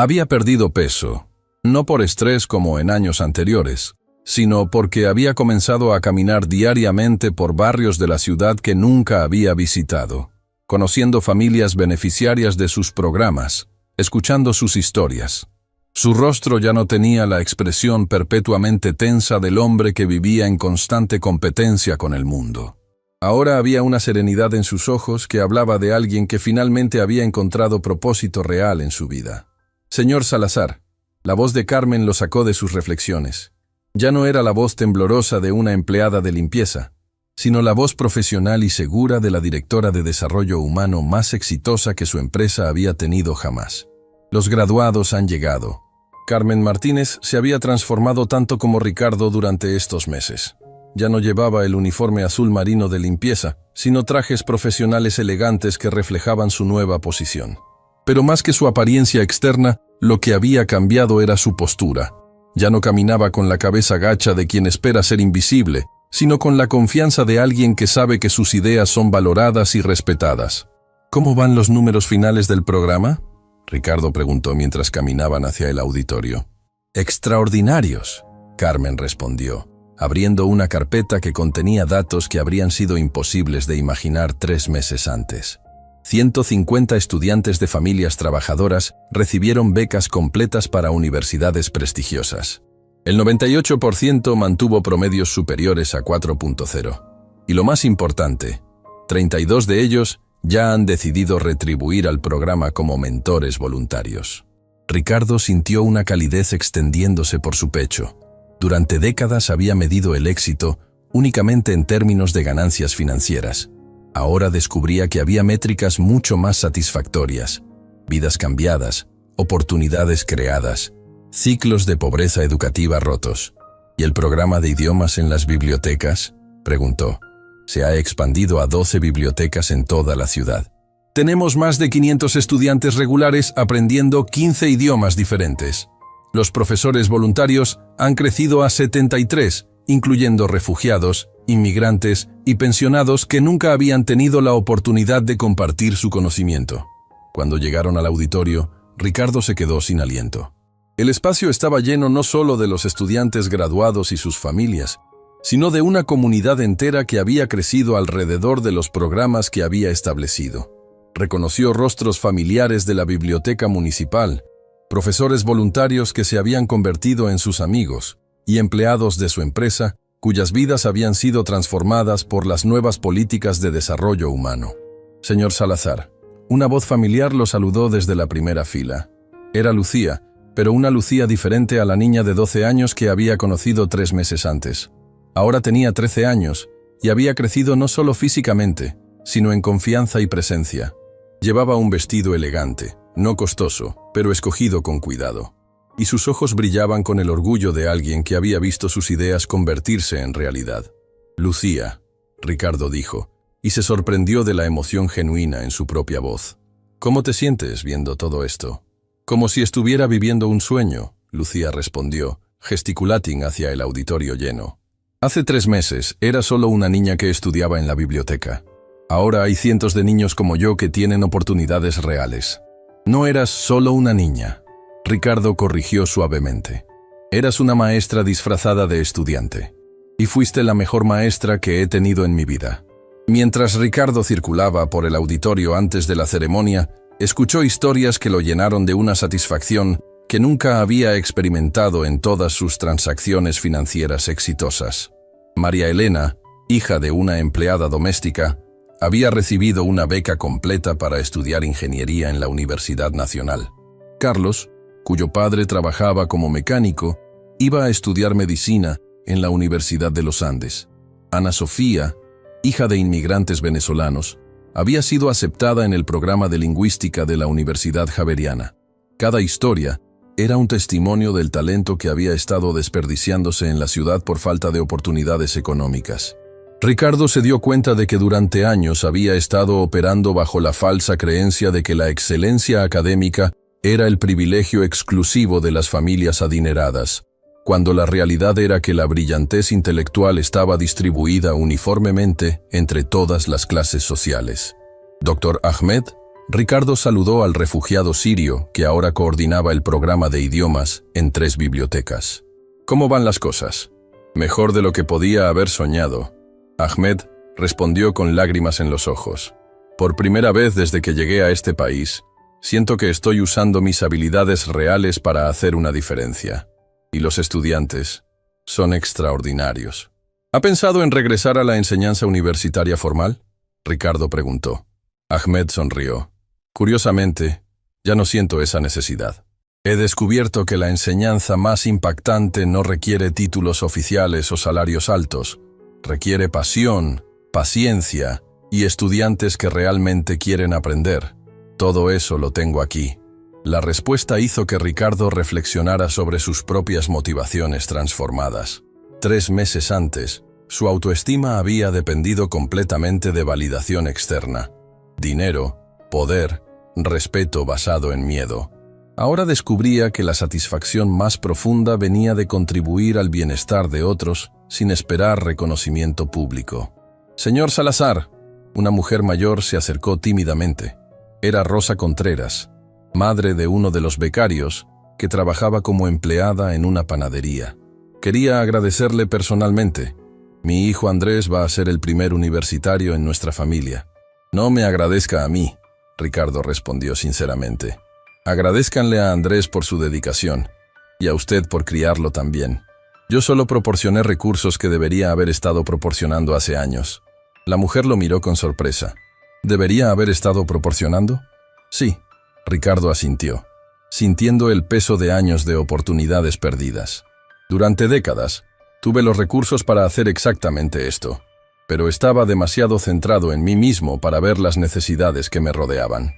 Había perdido peso, no por estrés como en años anteriores, sino porque había comenzado a caminar diariamente por barrios de la ciudad que nunca había visitado, conociendo familias beneficiarias de sus programas, escuchando sus historias. Su rostro ya no tenía la expresión perpetuamente tensa del hombre que vivía en constante competencia con el mundo. Ahora había una serenidad en sus ojos que hablaba de alguien que finalmente había encontrado propósito real en su vida. «Señor Salazar», la voz de Carmen lo sacó de sus reflexiones. Ya no era la voz temblorosa de una empleada de limpieza, sino la voz profesional y segura de la directora de desarrollo humano más exitosa que su empresa había tenido jamás. Los graduados han llegado. Carmen Martínez se había transformado tanto como Ricardo durante estos meses. Ya no llevaba el uniforme azul marino de limpieza, sino trajes profesionales elegantes que reflejaban su nueva posición. Pero más que su apariencia externa, lo que había cambiado era su postura. Ya no caminaba con la cabeza gacha de quien espera ser invisible, sino con la confianza de alguien que sabe que sus ideas son valoradas y respetadas. ¿Cómo van los números finales del programa?, Ricardo preguntó mientras caminaban hacia el auditorio. «Extraordinarios», Carmen respondió, abriendo una carpeta que contenía datos que habrían sido imposibles de imaginar 3 meses antes. 150 estudiantes de familias trabajadoras recibieron becas completas para universidades prestigiosas. El 98% mantuvo promedios superiores a 4.0. Y lo más importante, 32 de ellos ya han decidido retribuir al programa como mentores voluntarios. Ricardo sintió una calidez extendiéndose por su pecho. Durante décadas había medido el éxito únicamente en términos de ganancias financieras. Ahora descubría que había métricas mucho más satisfactorias: vidas cambiadas, oportunidades creadas, ciclos de pobreza educativa rotos. ¿Y el programa de idiomas en las bibliotecas?, preguntó. Se ha expandido a 12 bibliotecas en toda la ciudad. Tenemos más de 500 estudiantes regulares aprendiendo 15 idiomas diferentes. Los profesores voluntarios han crecido a 73, incluyendo refugiados, inmigrantes y pensionados que nunca habían tenido la oportunidad de compartir su conocimiento. Cuando llegaron al auditorio, Ricardo se quedó sin aliento. El espacio estaba lleno no solo de los estudiantes graduados y sus familias, sino de una comunidad entera que había crecido alrededor de los programas que había establecido. Reconoció rostros familiares de la biblioteca municipal, profesores voluntarios que se habían convertido en sus amigos, y empleados de su empresa, cuyas vidas habían sido transformadas por las nuevas políticas de desarrollo humano. «Señor Salazar», una voz familiar lo saludó desde la primera fila. Era Lucía, pero una Lucía diferente a la niña de 12 años que había conocido 3 meses antes. Ahora tenía 13 años y había crecido no solo físicamente, sino en confianza y presencia. Llevaba un vestido elegante, no costoso, pero escogido con cuidado. Y sus ojos brillaban con el orgullo de alguien que había visto sus ideas convertirse en realidad. «Lucía», Ricardo dijo, y se sorprendió de la emoción genuina en su propia voz. «¿Cómo te sientes viendo todo esto?» «Como si estuviera viviendo un sueño», Lucía respondió, gesticulating hacia el auditorio lleno. Hace 3 meses era solo una niña que estudiaba en la biblioteca. Ahora hay cientos de niños como yo que tienen oportunidades reales. No eras solo una niña, Ricardo corrigió suavemente. Eras una maestra disfrazada de estudiante. Y fuiste la mejor maestra que he tenido en mi vida. Mientras Ricardo circulaba por el auditorio antes de la ceremonia, escuchó historias que lo llenaron de una satisfacción que nunca había experimentado en todas sus transacciones financieras exitosas. María Elena, hija de una empleada doméstica, había recibido una beca completa para estudiar ingeniería en la Universidad Nacional. Carlos, cuyo padre trabajaba como mecánico, iba a estudiar medicina en la Universidad de los Andes. Ana Sofía, hija de inmigrantes venezolanos, había sido aceptada en el programa de lingüística de la Universidad Javeriana. Cada historia era un testimonio del talento que había estado desperdiciándose en la ciudad por falta de oportunidades económicas. Ricardo se dio cuenta de que durante años había estado operando bajo la falsa creencia de que la excelencia académica era el privilegio exclusivo de las familias adineradas, cuando la realidad era que la brillantez intelectual estaba distribuida uniformemente entre todas las clases sociales. Dr. Ahmed, Ricardo saludó al refugiado sirio que ahora coordinaba el programa de idiomas en 3 bibliotecas. ¿Cómo van las cosas? Mejor de lo que podía haber soñado. Ahmed respondió con lágrimas en los ojos. Por primera vez desde que llegué a este país, siento que estoy usando mis habilidades reales para hacer una diferencia. Y los estudiantes son extraordinarios. ¿Ha pensado en regresar a la enseñanza universitaria formal? Ricardo preguntó. Ahmed sonrió. Curiosamente, ya no siento esa necesidad. He descubierto que la enseñanza más impactante no requiere títulos oficiales o salarios altos. Requiere pasión, paciencia y estudiantes que realmente quieren aprender. Todo eso lo tengo aquí. La respuesta hizo que Ricardo reflexionara sobre sus propias motivaciones transformadas. 3 meses antes, su autoestima había dependido completamente de validación externa. Dinero, poder, respeto basado en miedo. Ahora descubría que la satisfacción más profunda venía de contribuir al bienestar de otros sin esperar reconocimiento público. «Señor Salazar», una mujer mayor se acercó tímidamente. Era Rosa Contreras, madre de uno de los becarios que trabajaba como empleada en una panadería. «Quería agradecerle personalmente. Mi hijo Andrés va a ser el primer universitario en nuestra familia». «No me agradezca a mí», Ricardo respondió sinceramente. «Agradézcanle a Andrés por su dedicación, y a usted por criarlo también. Yo solo proporcioné recursos que debería haber estado proporcionando hace años». La mujer lo miró con sorpresa. «¿Debería haber estado proporcionando?» «Sí», Ricardo asintió, sintiendo el peso de años de oportunidades perdidas. «Durante décadas, tuve los recursos para hacer exactamente esto, pero estaba demasiado centrado en mí mismo para ver las necesidades que me rodeaban.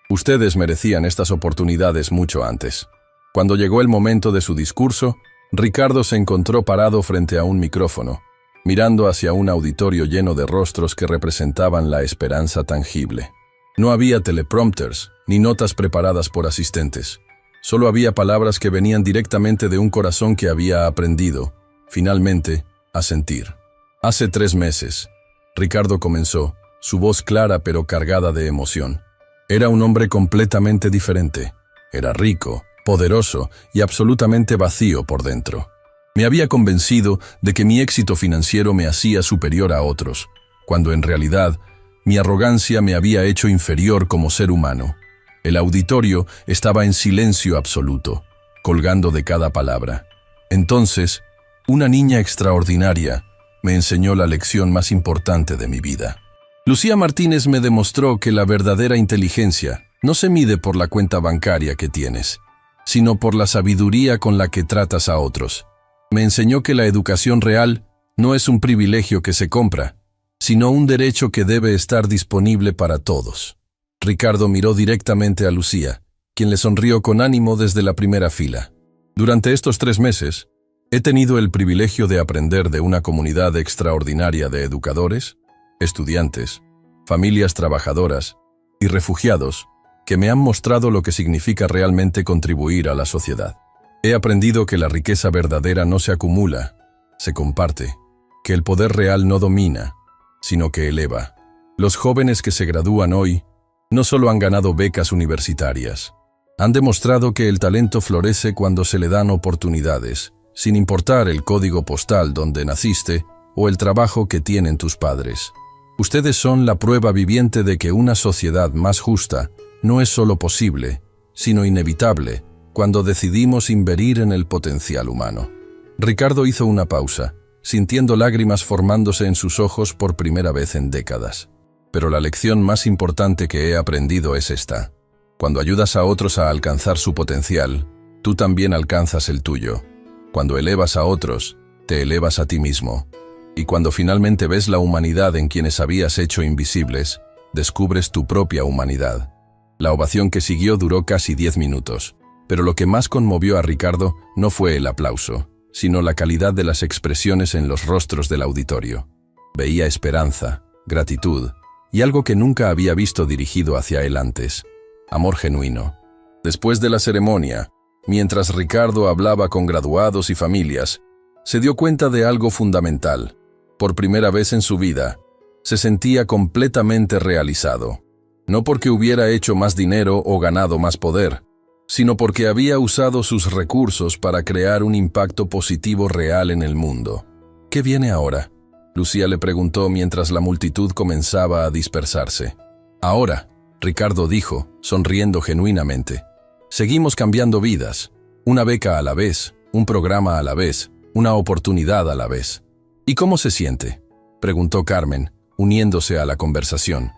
Ustedes merecían estas oportunidades mucho antes». Cuando llegó el momento de su discurso, Ricardo se encontró parado frente a un micrófono, mirando hacia un auditorio lleno de rostros que representaban la esperanza tangible. No había teleprompters ni notas preparadas por asistentes. Solo había palabras que venían directamente de un corazón que había aprendido, finalmente, a sentir. Hace 3 meses, Ricardo comenzó, su voz clara pero cargada de emoción. Era un hombre completamente diferente. Era rico, poderoso y absolutamente vacío por dentro. Me había convencido de que mi éxito financiero me hacía superior a otros, cuando en realidad mi arrogancia me había hecho inferior como ser humano. El auditorio estaba en silencio absoluto, colgando de cada palabra. Entonces, una niña extraordinaria me enseñó la lección más importante de mi vida. Lucía Martínez me demostró que la verdadera inteligencia no se mide por la cuenta bancaria que tienes, sino por la sabiduría con la que tratas a otros. Me enseñó que la educación real no es un privilegio que se compra, sino un derecho que debe estar disponible para todos. Ricardo miró directamente a Lucía, quien le sonrió con ánimo desde la primera fila. Durante estos 3 meses, he tenido el privilegio de aprender de una comunidad extraordinaria de educadores, estudiantes, familias trabajadoras y refugiados que me han mostrado lo que significa realmente contribuir a la sociedad. He aprendido que la riqueza verdadera no se acumula, se comparte, que el poder real no domina, sino que eleva. Los jóvenes que se gradúan hoy no solo han ganado becas universitarias, han demostrado que el talento florece cuando se le dan oportunidades, sin importar el código postal donde naciste o el trabajo que tienen tus padres. Ustedes son la prueba viviente de que una sociedad más justa no es solo posible, sino inevitable, cuando decidimos invertir en el potencial humano. Ricardo hizo una pausa, sintiendo lágrimas formándose en sus ojos por primera vez en décadas. Pero la lección más importante que he aprendido es esta. Cuando ayudas a otros a alcanzar su potencial, tú también alcanzas el tuyo. Cuando elevas a otros, te elevas a ti mismo. Y cuando finalmente ves la humanidad en quienes habías hecho invisibles, descubres tu propia humanidad. La ovación que siguió duró casi 10 minutos, pero lo que más conmovió a Ricardo no fue el aplauso, sino la calidad de las expresiones en los rostros del auditorio. Veía esperanza, gratitud y algo que nunca había visto dirigido hacia él antes: amor genuino. Después de la ceremonia, mientras Ricardo hablaba con graduados y familias, se dio cuenta de algo fundamental. Por primera vez en su vida, se sentía completamente realizado. no porque hubiera hecho más dinero o ganado más poder, sino porque había usado sus recursos para crear un impacto positivo real en el mundo. ¿Qué viene ahora?, Lucía le preguntó mientras la multitud comenzaba a dispersarse. Ahora, Ricardo dijo, sonriendo genuinamente. Seguimos cambiando vidas, una beca a la vez, un programa a la vez, una oportunidad a la vez. ¿Y cómo se siente?, preguntó Carmen, uniéndose a la conversación.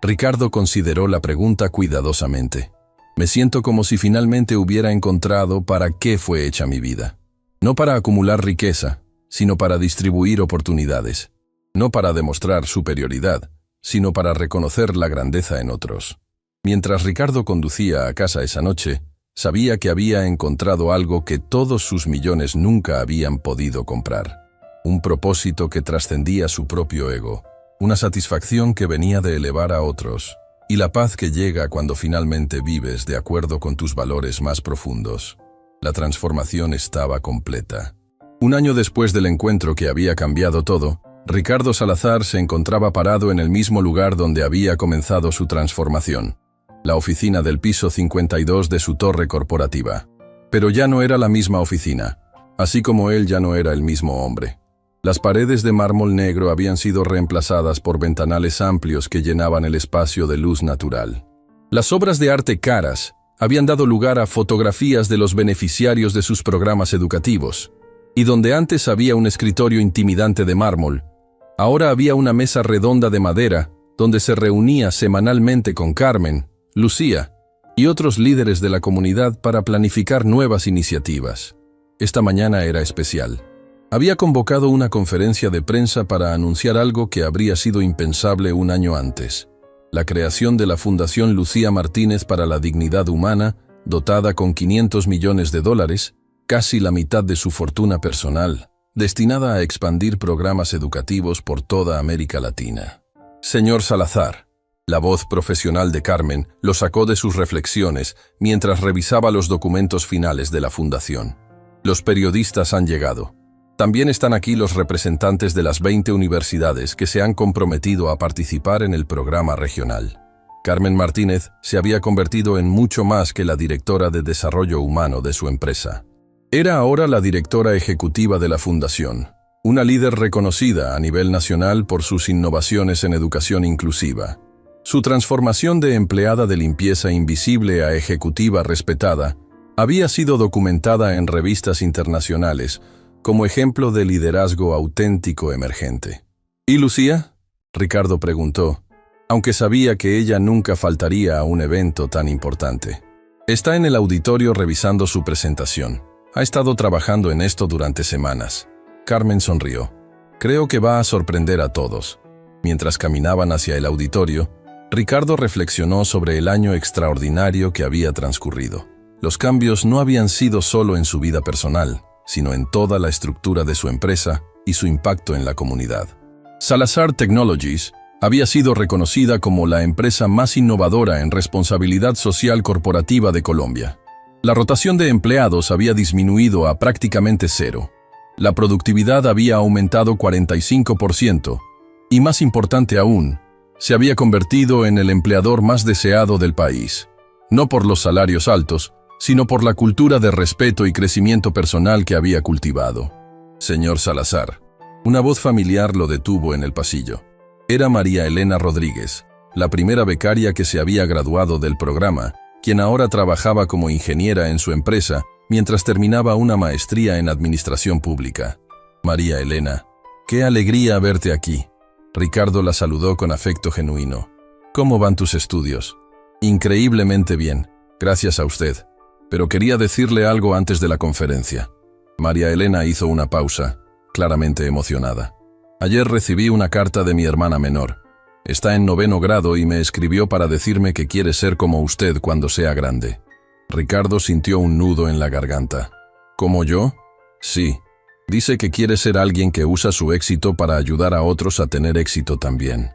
Ricardo consideró la pregunta cuidadosamente. Me siento como si finalmente hubiera encontrado para qué fue hecha mi vida. No para acumular riqueza, sino para distribuir oportunidades. No para demostrar superioridad, sino para reconocer la grandeza en otros. Mientras Ricardo conducía a casa esa noche, sabía que había encontrado algo que todos sus millones nunca habían podido comprar. Un propósito que trascendía su propio ego, una satisfacción que venía de elevar a otros, y la paz que llega cuando finalmente vives de acuerdo con tus valores más profundos. La transformación estaba completa. Un año después del encuentro que había cambiado todo, Ricardo Salazar se encontraba parado en el mismo lugar donde había comenzado su transformación, la oficina del piso 52 de su torre corporativa. Pero ya no era la misma oficina, así como él ya no era el mismo hombre. Las paredes de mármol negro habían sido reemplazadas por ventanales amplios que llenaban el espacio de luz natural. Las obras de arte caras habían dado lugar a fotografías de los beneficiarios de sus programas educativos, y donde antes había un escritorio intimidante de mármol, ahora había una mesa redonda de madera donde se reunía semanalmente con Carmen, Lucía y otros líderes de la comunidad para planificar nuevas iniciativas. Esta mañana era especial. Había convocado una conferencia de prensa para anunciar algo que habría sido impensable un año antes: la creación de la Fundación Lucía Martínez para la Dignidad Humana, dotada con $500 millones, casi la mitad de su fortuna personal, destinada a expandir programas educativos por toda América Latina. Señor Salazar, la voz profesional de Carmen lo sacó de sus reflexiones mientras revisaba los documentos finales de la fundación. Los periodistas han llegado. También están aquí los representantes de las 20 universidades que se han comprometido a participar en el programa regional. Carmen Martínez se había convertido en mucho más que la directora de desarrollo humano de su empresa. Era ahora la directora ejecutiva de la fundación, una líder reconocida a nivel nacional por sus innovaciones en educación inclusiva. Su transformación de empleada de limpieza invisible a ejecutiva respetada había sido documentada en revistas internacionales como ejemplo de liderazgo auténtico emergente. ¿Y Lucía?, Ricardo preguntó, aunque sabía que ella nunca faltaría a un evento tan importante. Está en el auditorio revisando su presentación. Ha estado trabajando en esto durante semanas. Carmen sonrió. Creo que va a sorprender a todos. Mientras caminaban hacia el auditorio, Ricardo reflexionó sobre el año extraordinario que había transcurrido. Los cambios no habían sido solo en su vida personal, sino en toda la estructura de su empresa y su impacto en la comunidad. Salazar Technologies había sido reconocida como la empresa más innovadora en responsabilidad social corporativa de Colombia. La rotación de empleados había disminuido a prácticamente cero. La productividad había aumentado 45% y, más importante aún, se había convertido en el empleador más deseado del país, no por los salarios altos, sino por la cultura de respeto y crecimiento personal que había cultivado. Señor Salazar, una voz familiar lo detuvo en el pasillo. Era María Elena Rodríguez, la primera becaria que se había graduado del programa, quien ahora trabajaba como ingeniera en su empresa mientras terminaba una maestría en administración pública. María Elena, qué alegría verte aquí. Ricardo la saludó con afecto genuino. ¿Cómo van tus estudios? Increíblemente bien, gracias a usted. Pero quería decirle algo antes de la conferencia. María Elena hizo una pausa, claramente emocionada. Ayer recibí una carta de mi hermana menor. Está en 9º grado y me escribió para decirme que quiere ser como usted cuando sea grande. Ricardo sintió un nudo en la garganta. ¿Como yo? Sí. Dice que quiere ser alguien que usa su éxito para ayudar a otros a tener éxito también.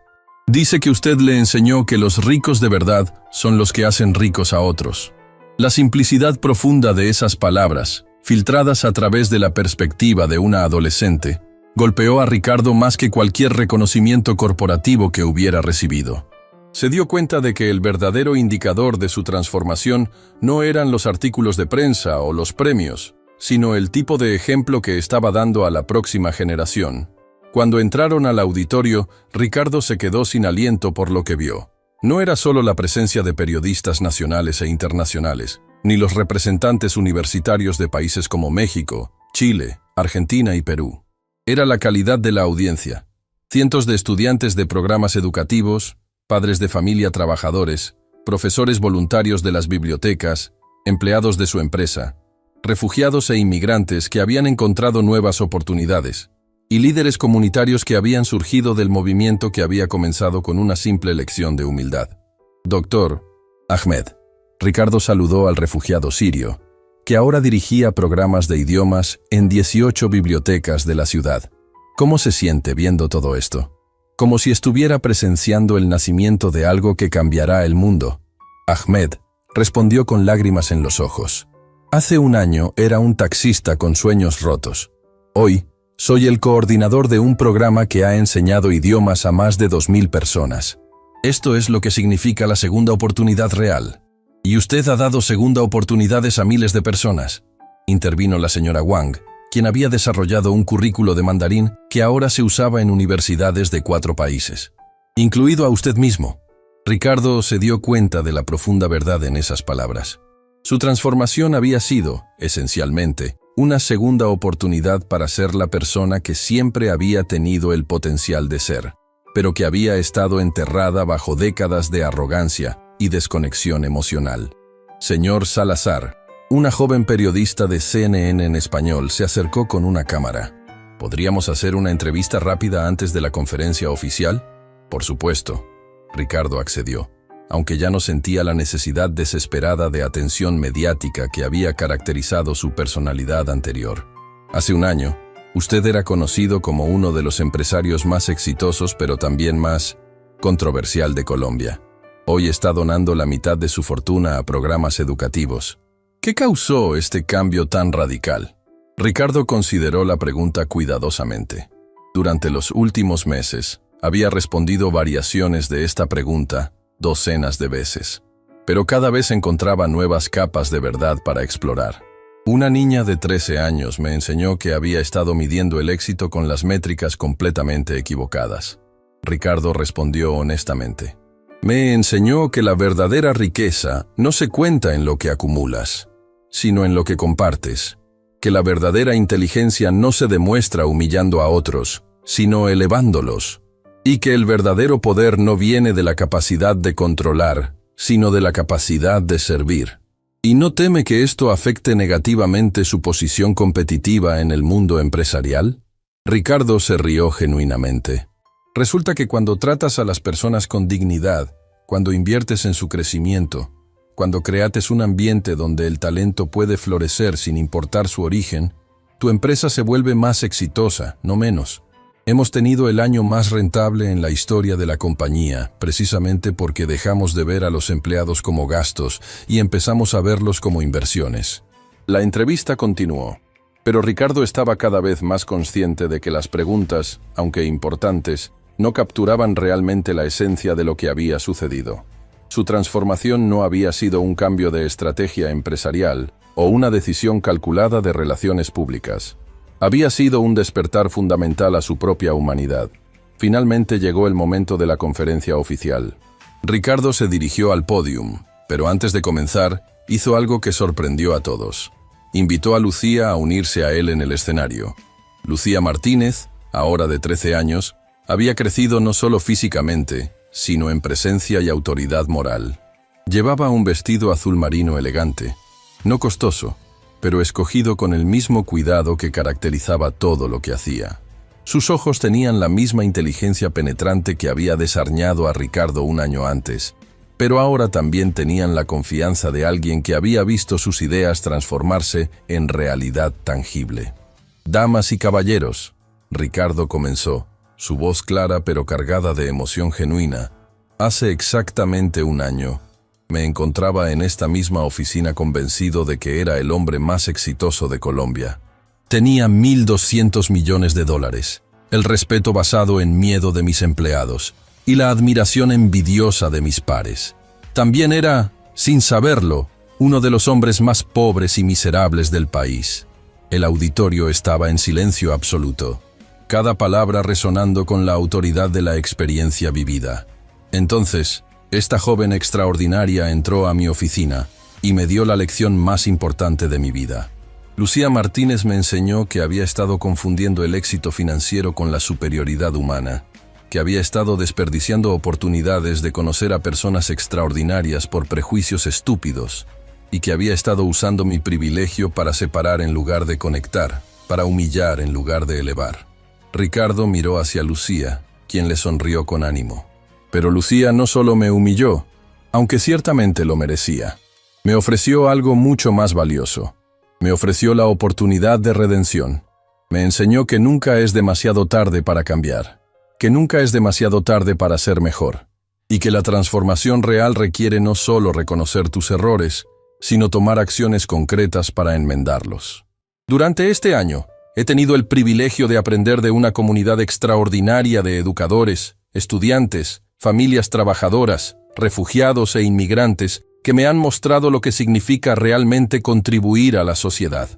Dice que usted le enseñó que los ricos de verdad son los que hacen ricos a otros. La simplicidad profunda de esas palabras, filtradas a través de la perspectiva de una adolescente, golpeó a Ricardo más que cualquier reconocimiento corporativo que hubiera recibido. Se dio cuenta de que el verdadero indicador de su transformación no eran los artículos de prensa o los premios, sino el tipo de ejemplo que estaba dando a la próxima generación. Cuando entraron al auditorio, Ricardo se quedó sin aliento por lo que vio. No era solo la presencia de periodistas nacionales e internacionales, ni los representantes universitarios de países como México, Chile, Argentina y Perú. Era la calidad de la audiencia. Cientos de estudiantes de programas educativos, padres de familia trabajadores, profesores voluntarios de las bibliotecas, empleados de su empresa, refugiados e inmigrantes que habían encontrado nuevas oportunidades, y líderes comunitarios que habían surgido del movimiento que había comenzado con una simple lección de humildad. Doctor Ahmed. Ricardo saludó al refugiado sirio, que ahora dirigía programas de idiomas en 18 bibliotecas de la ciudad. ¿Cómo se siente viendo todo esto? Como si estuviera presenciando el nacimiento de algo que cambiará el mundo. Ahmed respondió con lágrimas en los ojos. Hace un año era un taxista con sueños rotos. Hoy, soy el coordinador de un programa que ha enseñado idiomas a más de 2000 personas. Esto es lo que significa la segunda oportunidad real. Y usted ha dado segunda oportunidades a miles de personas. Intervino la señora Wang, quien había desarrollado un currículo de mandarín que ahora se usaba en universidades de 4 países. Incluido a usted mismo. Ricardo se dio cuenta de la profunda verdad en esas palabras. Su transformación había sido, esencialmente, una segunda oportunidad para ser la persona que siempre había tenido el potencial de ser, pero que había estado enterrada bajo décadas de arrogancia y desconexión emocional. Señor Salazar, una joven periodista de CNN en español, se acercó con una cámara. ¿Podríamos hacer una entrevista rápida antes de la conferencia oficial? Por supuesto. Ricardo accedió, aunque ya no sentía la necesidad desesperada de atención mediática que había caracterizado su personalidad anterior. Hace un año, usted era conocido como uno de los empresarios más exitosos pero también más controversial de Colombia. Hoy está donando la mitad de su fortuna a programas educativos. ¿Qué causó este cambio tan radical? Ricardo consideró la pregunta cuidadosamente. Durante los últimos meses, había respondido variaciones de esta pregunta docenas de veces, pero cada vez encontraba nuevas capas de verdad para explorar. Una niña de 13 años me enseñó que había estado midiendo el éxito con las métricas completamente equivocadas. Ricardo respondió honestamente. Me enseñó que la verdadera riqueza no se cuenta en lo que acumulas, sino en lo que compartes, que la verdadera inteligencia no se demuestra humillando a otros, sino elevándolos, y que el verdadero poder no viene de la capacidad de controlar, sino de la capacidad de servir. ¿Y no teme que esto afecte negativamente su posición competitiva en el mundo empresarial? Ricardo se rió genuinamente. Resulta que cuando tratas a las personas con dignidad, cuando inviertes en su crecimiento, cuando creates un ambiente donde el talento puede florecer sin importar su origen, tu empresa se vuelve más exitosa, no menos. Hemos tenido el año más rentable en la historia de la compañía, precisamente porque dejamos de ver a los empleados como gastos y empezamos a verlos como inversiones. La entrevista continuó, pero Ricardo estaba cada vez más consciente de que las preguntas, aunque importantes, no capturaban realmente la esencia de lo que había sucedido. Su transformación no había sido un cambio de estrategia empresarial o una decisión calculada de relaciones públicas. Había sido un despertar fundamental a su propia humanidad. Finalmente llegó el momento de la conferencia oficial. Ricardo se dirigió al podium, pero antes de comenzar, hizo algo que sorprendió a todos. Invitó a Lucía a unirse a él en el escenario. Lucía Martínez, ahora de 13 años, había crecido no solo físicamente, sino en presencia y autoridad moral. Llevaba un vestido azul marino elegante, no costoso, pero escogido con el mismo cuidado que caracterizaba todo lo que hacía. Sus ojos tenían la misma inteligencia penetrante que había desarñado a Ricardo un año antes, pero ahora también tenían la confianza de alguien que había visto sus ideas transformarse en realidad tangible. «Damas y caballeros», Ricardo comenzó, su voz clara pero cargada de emoción genuina. «Hace exactamente un año, me encontraba en esta misma oficina convencido de que era el hombre más exitoso de Colombia. Tenía $1.200 millones, el respeto basado en miedo de mis empleados, y la admiración envidiosa de mis pares. También era, sin saberlo, uno de los hombres más pobres y miserables del país. El auditorio estaba en silencio absoluto, cada palabra resonando con la autoridad de la experiencia vivida. Entonces, esta joven extraordinaria entró a mi oficina y me dio la lección más importante de mi vida. Lucía Martínez me enseñó que había estado confundiendo el éxito financiero con la superioridad humana, que había estado desperdiciando oportunidades de conocer a personas extraordinarias por prejuicios estúpidos, y que había estado usando mi privilegio para separar en lugar de conectar, para humillar en lugar de elevar. Ricardo miró hacia Lucía, quien le sonrió con ánimo. Pero Lucía no solo me humilló, aunque ciertamente lo merecía. Me ofreció algo mucho más valioso. Me ofreció la oportunidad de redención. Me enseñó que nunca es demasiado tarde para cambiar, que nunca es demasiado tarde para ser mejor, y que la transformación real requiere no solo reconocer tus errores, sino tomar acciones concretas para enmendarlos. Durante este año, he tenido el privilegio de aprender de una comunidad extraordinaria de educadores, estudiantes, familias trabajadoras, refugiados e inmigrantes que me han mostrado lo que significa realmente contribuir a la sociedad.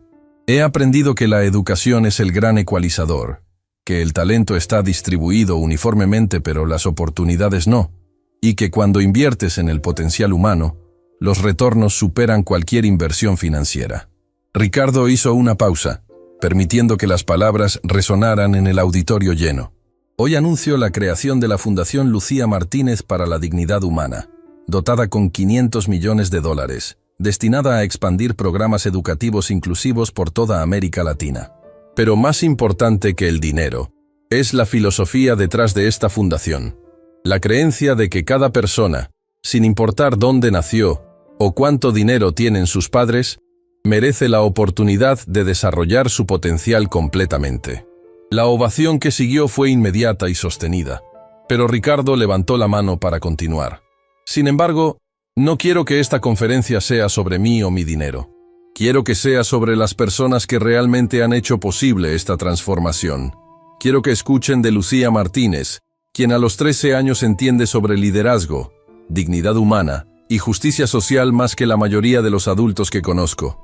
He aprendido que la educación es el gran ecualizador, que el talento está distribuido uniformemente pero las oportunidades no, y que cuando inviertes en el potencial humano, los retornos superan cualquier inversión financiera. Ricardo hizo una pausa, permitiendo que las palabras resonaran en el auditorio lleno. Hoy anuncio la creación de la Fundación Lucía Martínez para la Dignidad Humana, dotada con $500 millones, destinada a expandir programas educativos inclusivos por toda América Latina. Pero más importante que el dinero, es la filosofía detrás de esta fundación. La creencia de que cada persona, sin importar dónde nació o cuánto dinero tienen sus padres, merece la oportunidad de desarrollar su potencial completamente. La ovación que siguió fue inmediata y sostenida, pero Ricardo levantó la mano para continuar. Sin embargo, no quiero que esta conferencia sea sobre mí o mi dinero. Quiero que sea sobre las personas que realmente han hecho posible esta transformación. Quiero que escuchen de Lucía Martínez, quien a los 13 años entiende sobre liderazgo, dignidad humana y justicia social más que la mayoría de los adultos que conozco.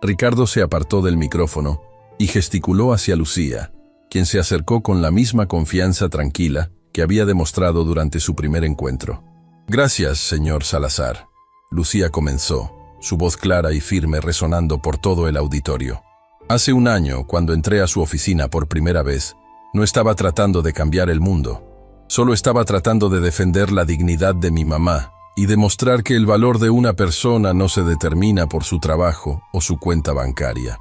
Ricardo se apartó del micrófono y gesticuló hacia Lucía, quien se acercó con la misma confianza tranquila que había demostrado durante su primer encuentro. «Gracias, señor Salazar», Lucía comenzó, su voz clara y firme resonando por todo el auditorio. Hace un año, cuando entré a su oficina por primera vez, no estaba tratando de cambiar el mundo. Solo estaba tratando de defender la dignidad de mi mamá y demostrar que el valor de una persona no se determina por su trabajo o su cuenta bancaria.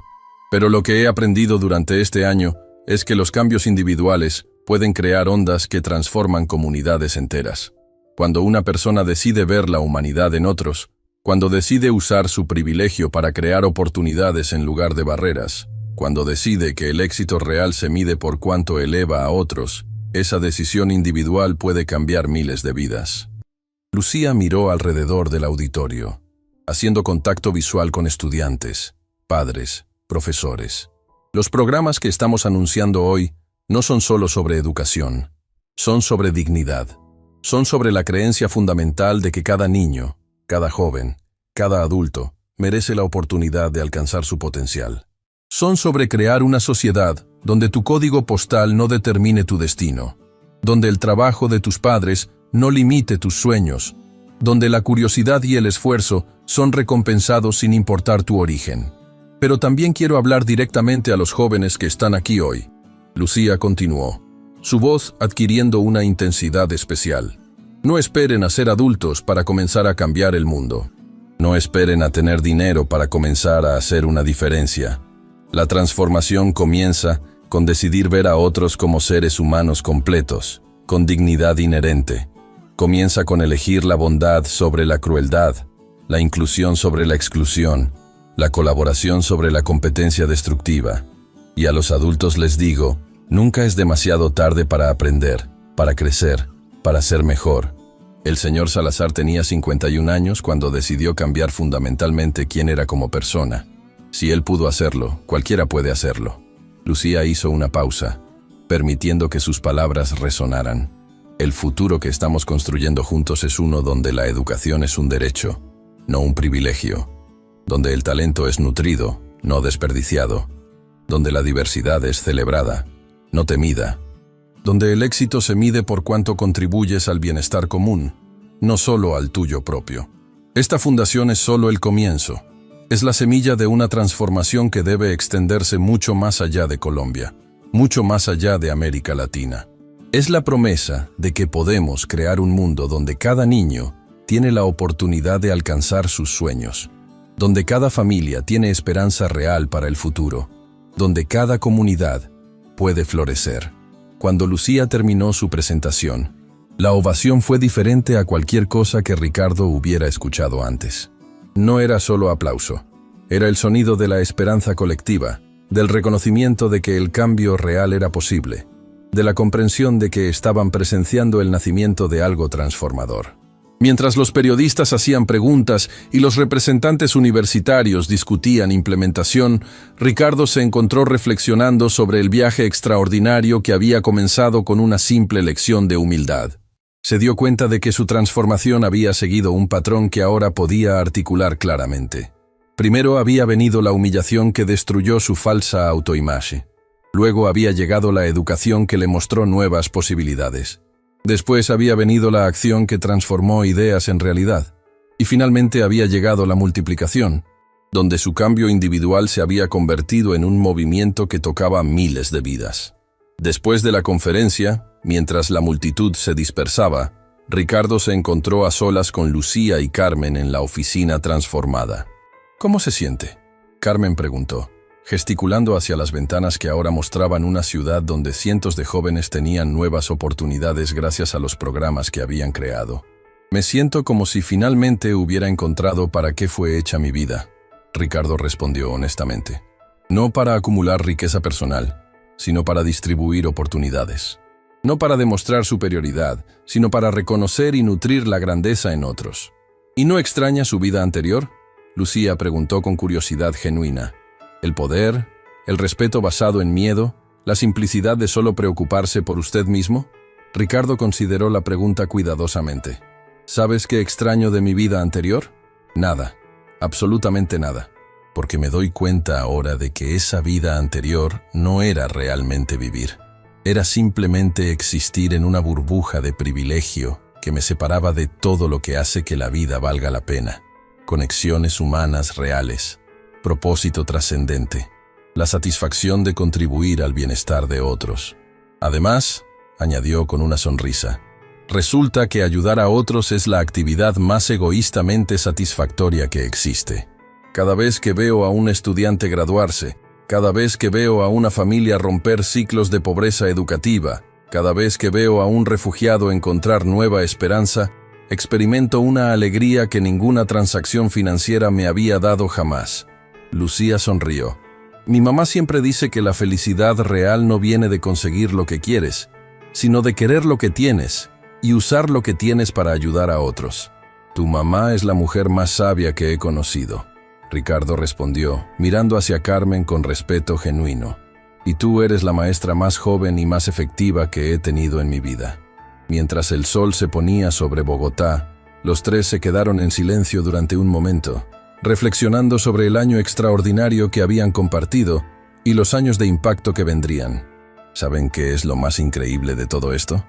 Pero lo que he aprendido durante este año es que los cambios individuales pueden crear ondas que transforman comunidades enteras. Cuando una persona decide ver la humanidad en otros, cuando decide usar su privilegio para crear oportunidades en lugar de barreras, cuando decide que el éxito real se mide por cuánto eleva a otros, esa decisión individual puede cambiar miles de vidas. Lucía miró alrededor del auditorio, haciendo contacto visual con estudiantes, padres, profesores. Los programas que estamos anunciando hoy no son solo sobre educación, son sobre dignidad. Son sobre la creencia fundamental de que cada niño, cada joven, cada adulto merece la oportunidad de alcanzar su potencial. Son sobre crear una sociedad donde tu código postal no determine tu destino, donde el trabajo de tus padres no limite tus sueños, donde la curiosidad y el esfuerzo son recompensados sin importar tu origen. Pero también quiero hablar directamente a los jóvenes que están aquí hoy. Lucía continuó, su voz adquiriendo una intensidad especial. No esperen a ser adultos para comenzar a cambiar el mundo. No esperen a tener dinero para comenzar a hacer una diferencia. La transformación comienza con decidir ver a otros como seres humanos completos, con dignidad inherente. Comienza con elegir la bondad sobre la crueldad, la inclusión sobre la exclusión, la colaboración sobre la competencia destructiva. Y a los adultos les digo, nunca es demasiado tarde para aprender, para crecer, para ser mejor. El señor Salazar tenía 51 años cuando decidió cambiar fundamentalmente quién era como persona. Si él pudo hacerlo, cualquiera puede hacerlo. Lucía hizo una pausa, permitiendo que sus palabras resonaran. El futuro que estamos construyendo juntos es uno donde la educación es un derecho, no un privilegio, donde el talento es nutrido, no desperdiciado, donde la diversidad es celebrada, no temida, donde el éxito se mide por cuánto contribuyes al bienestar común, no solo al tuyo propio. Esta fundación es solo el comienzo. Es la semilla de una transformación que debe extenderse mucho más allá de Colombia, mucho más allá de América Latina. Es la promesa de que podemos crear un mundo donde cada niño tiene la oportunidad de alcanzar sus sueños, donde cada familia tiene esperanza real para el futuro, donde cada comunidad puede florecer. Cuando Lucía terminó su presentación, la ovación fue diferente a cualquier cosa que Ricardo hubiera escuchado antes. No era solo aplauso, era el sonido de la esperanza colectiva, del reconocimiento de que el cambio real era posible, de la comprensión de que estaban presenciando el nacimiento de algo transformador. Mientras los periodistas hacían preguntas y los representantes universitarios discutían implementación, Ricardo se encontró reflexionando sobre el viaje extraordinario que había comenzado con una simple lección de humildad. Se dio cuenta de que su transformación había seguido un patrón que ahora podía articular claramente. Primero había venido la humillación que destruyó su falsa autoimagen. Luego había llegado la educación que le mostró nuevas posibilidades. Después había venido la acción que transformó ideas en realidad. Y finalmente había llegado la multiplicación, donde su cambio individual se había convertido en un movimiento que tocaba miles de vidas. Después de la conferencia, mientras la multitud se dispersaba, Ricardo se encontró a solas con Lucía y Carmen en la oficina transformada. ¿Cómo se siente?, Carmen preguntó, gesticulando hacia las ventanas que ahora mostraban una ciudad donde cientos de jóvenes tenían nuevas oportunidades gracias a los programas que habían creado. Me siento como si finalmente hubiera encontrado para qué fue hecha mi vida, Ricardo respondió honestamente. No para acumular riqueza personal, sino para distribuir oportunidades. No para demostrar superioridad, sino para reconocer y nutrir la grandeza en otros. ¿Y no extraña su vida anterior?, Lucía preguntó con curiosidad genuina. El poder, el respeto basado en miedo, la simplicidad de solo preocuparse por usted mismo. Ricardo consideró la pregunta cuidadosamente. ¿Sabes qué extraño de mi vida anterior? Nada, absolutamente nada, porque me doy cuenta ahora de que esa vida anterior no era realmente vivir. Era simplemente existir en una burbuja de privilegio que me separaba de todo lo que hace que la vida valga la pena. Conexiones humanas reales, propósito trascendente, la satisfacción de contribuir al bienestar de otros. Además, añadió con una sonrisa, resulta que ayudar a otros es la actividad más egoístamente satisfactoria que existe. Cada vez que veo a un estudiante graduarse, cada vez que veo a una familia romper ciclos de pobreza educativa, cada vez que veo a un refugiado encontrar nueva esperanza, experimento una alegría que ninguna transacción financiera me había dado jamás. Lucía sonrió. Mi mamá siempre dice que la felicidad real no viene de conseguir lo que quieres, sino de querer lo que tienes y usar lo que tienes para ayudar a otros. Tu mamá es la mujer más sabia que he conocido, Ricardo respondió, mirando hacia Carmen con respeto genuino. Y tú eres la maestra más joven y más efectiva que he tenido en mi vida. Mientras el sol se ponía sobre Bogotá, los tres se quedaron en silencio durante un momento, reflexionando sobre el año extraordinario que habían compartido y los años de impacto que vendrían. ¿Saben qué es lo más increíble de todo esto?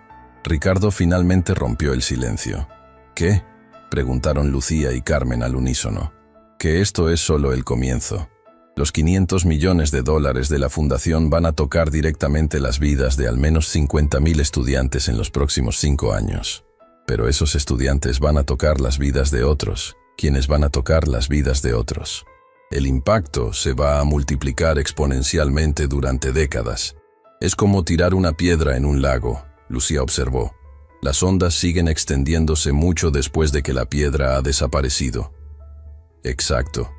Ricardo finalmente rompió el silencio. ¿Qué?, preguntaron Lucía y Carmen al unísono. Que esto es solo el comienzo. Los $500 millones de la fundación van a tocar directamente las vidas de al menos 50,000 estudiantes en los próximos 5 años. Pero esos estudiantes van a tocar las vidas de otros, quienes van a tocar las vidas de otros. El impacto se va a multiplicar exponencialmente durante décadas. Es como tirar una piedra en un lago, Lucía observó. Las ondas siguen extendiéndose mucho después de que la piedra ha desaparecido. Exacto.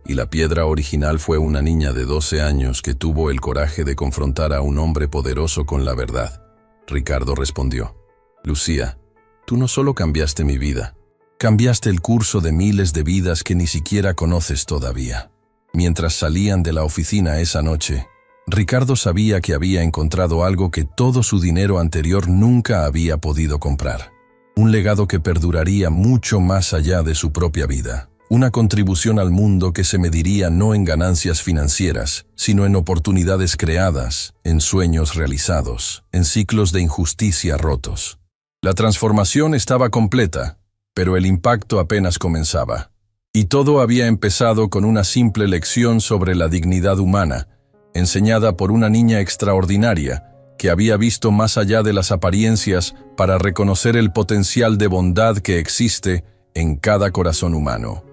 Y la piedra original fue una niña de 12 años que tuvo el coraje de confrontar a un hombre poderoso con la verdad. Ricardo respondió. Lucía, tú no solo cambiaste mi vida, cambiaste el curso de miles de vidas que ni siquiera conoces todavía. Mientras salían de la oficina esa noche, Ricardo sabía que había encontrado algo que todo su dinero anterior nunca había podido comprar. Un legado que perduraría mucho más allá de su propia vida. Una contribución al mundo que se mediría no en ganancias financieras, sino en oportunidades creadas, en sueños realizados, en ciclos de injusticia rotos. La transformación estaba completa, pero el impacto apenas comenzaba. Y todo había empezado con una simple lección sobre la dignidad humana, enseñada por una niña extraordinaria, que había visto más allá de las apariencias para reconocer el potencial de bondad que existe en cada corazón humano.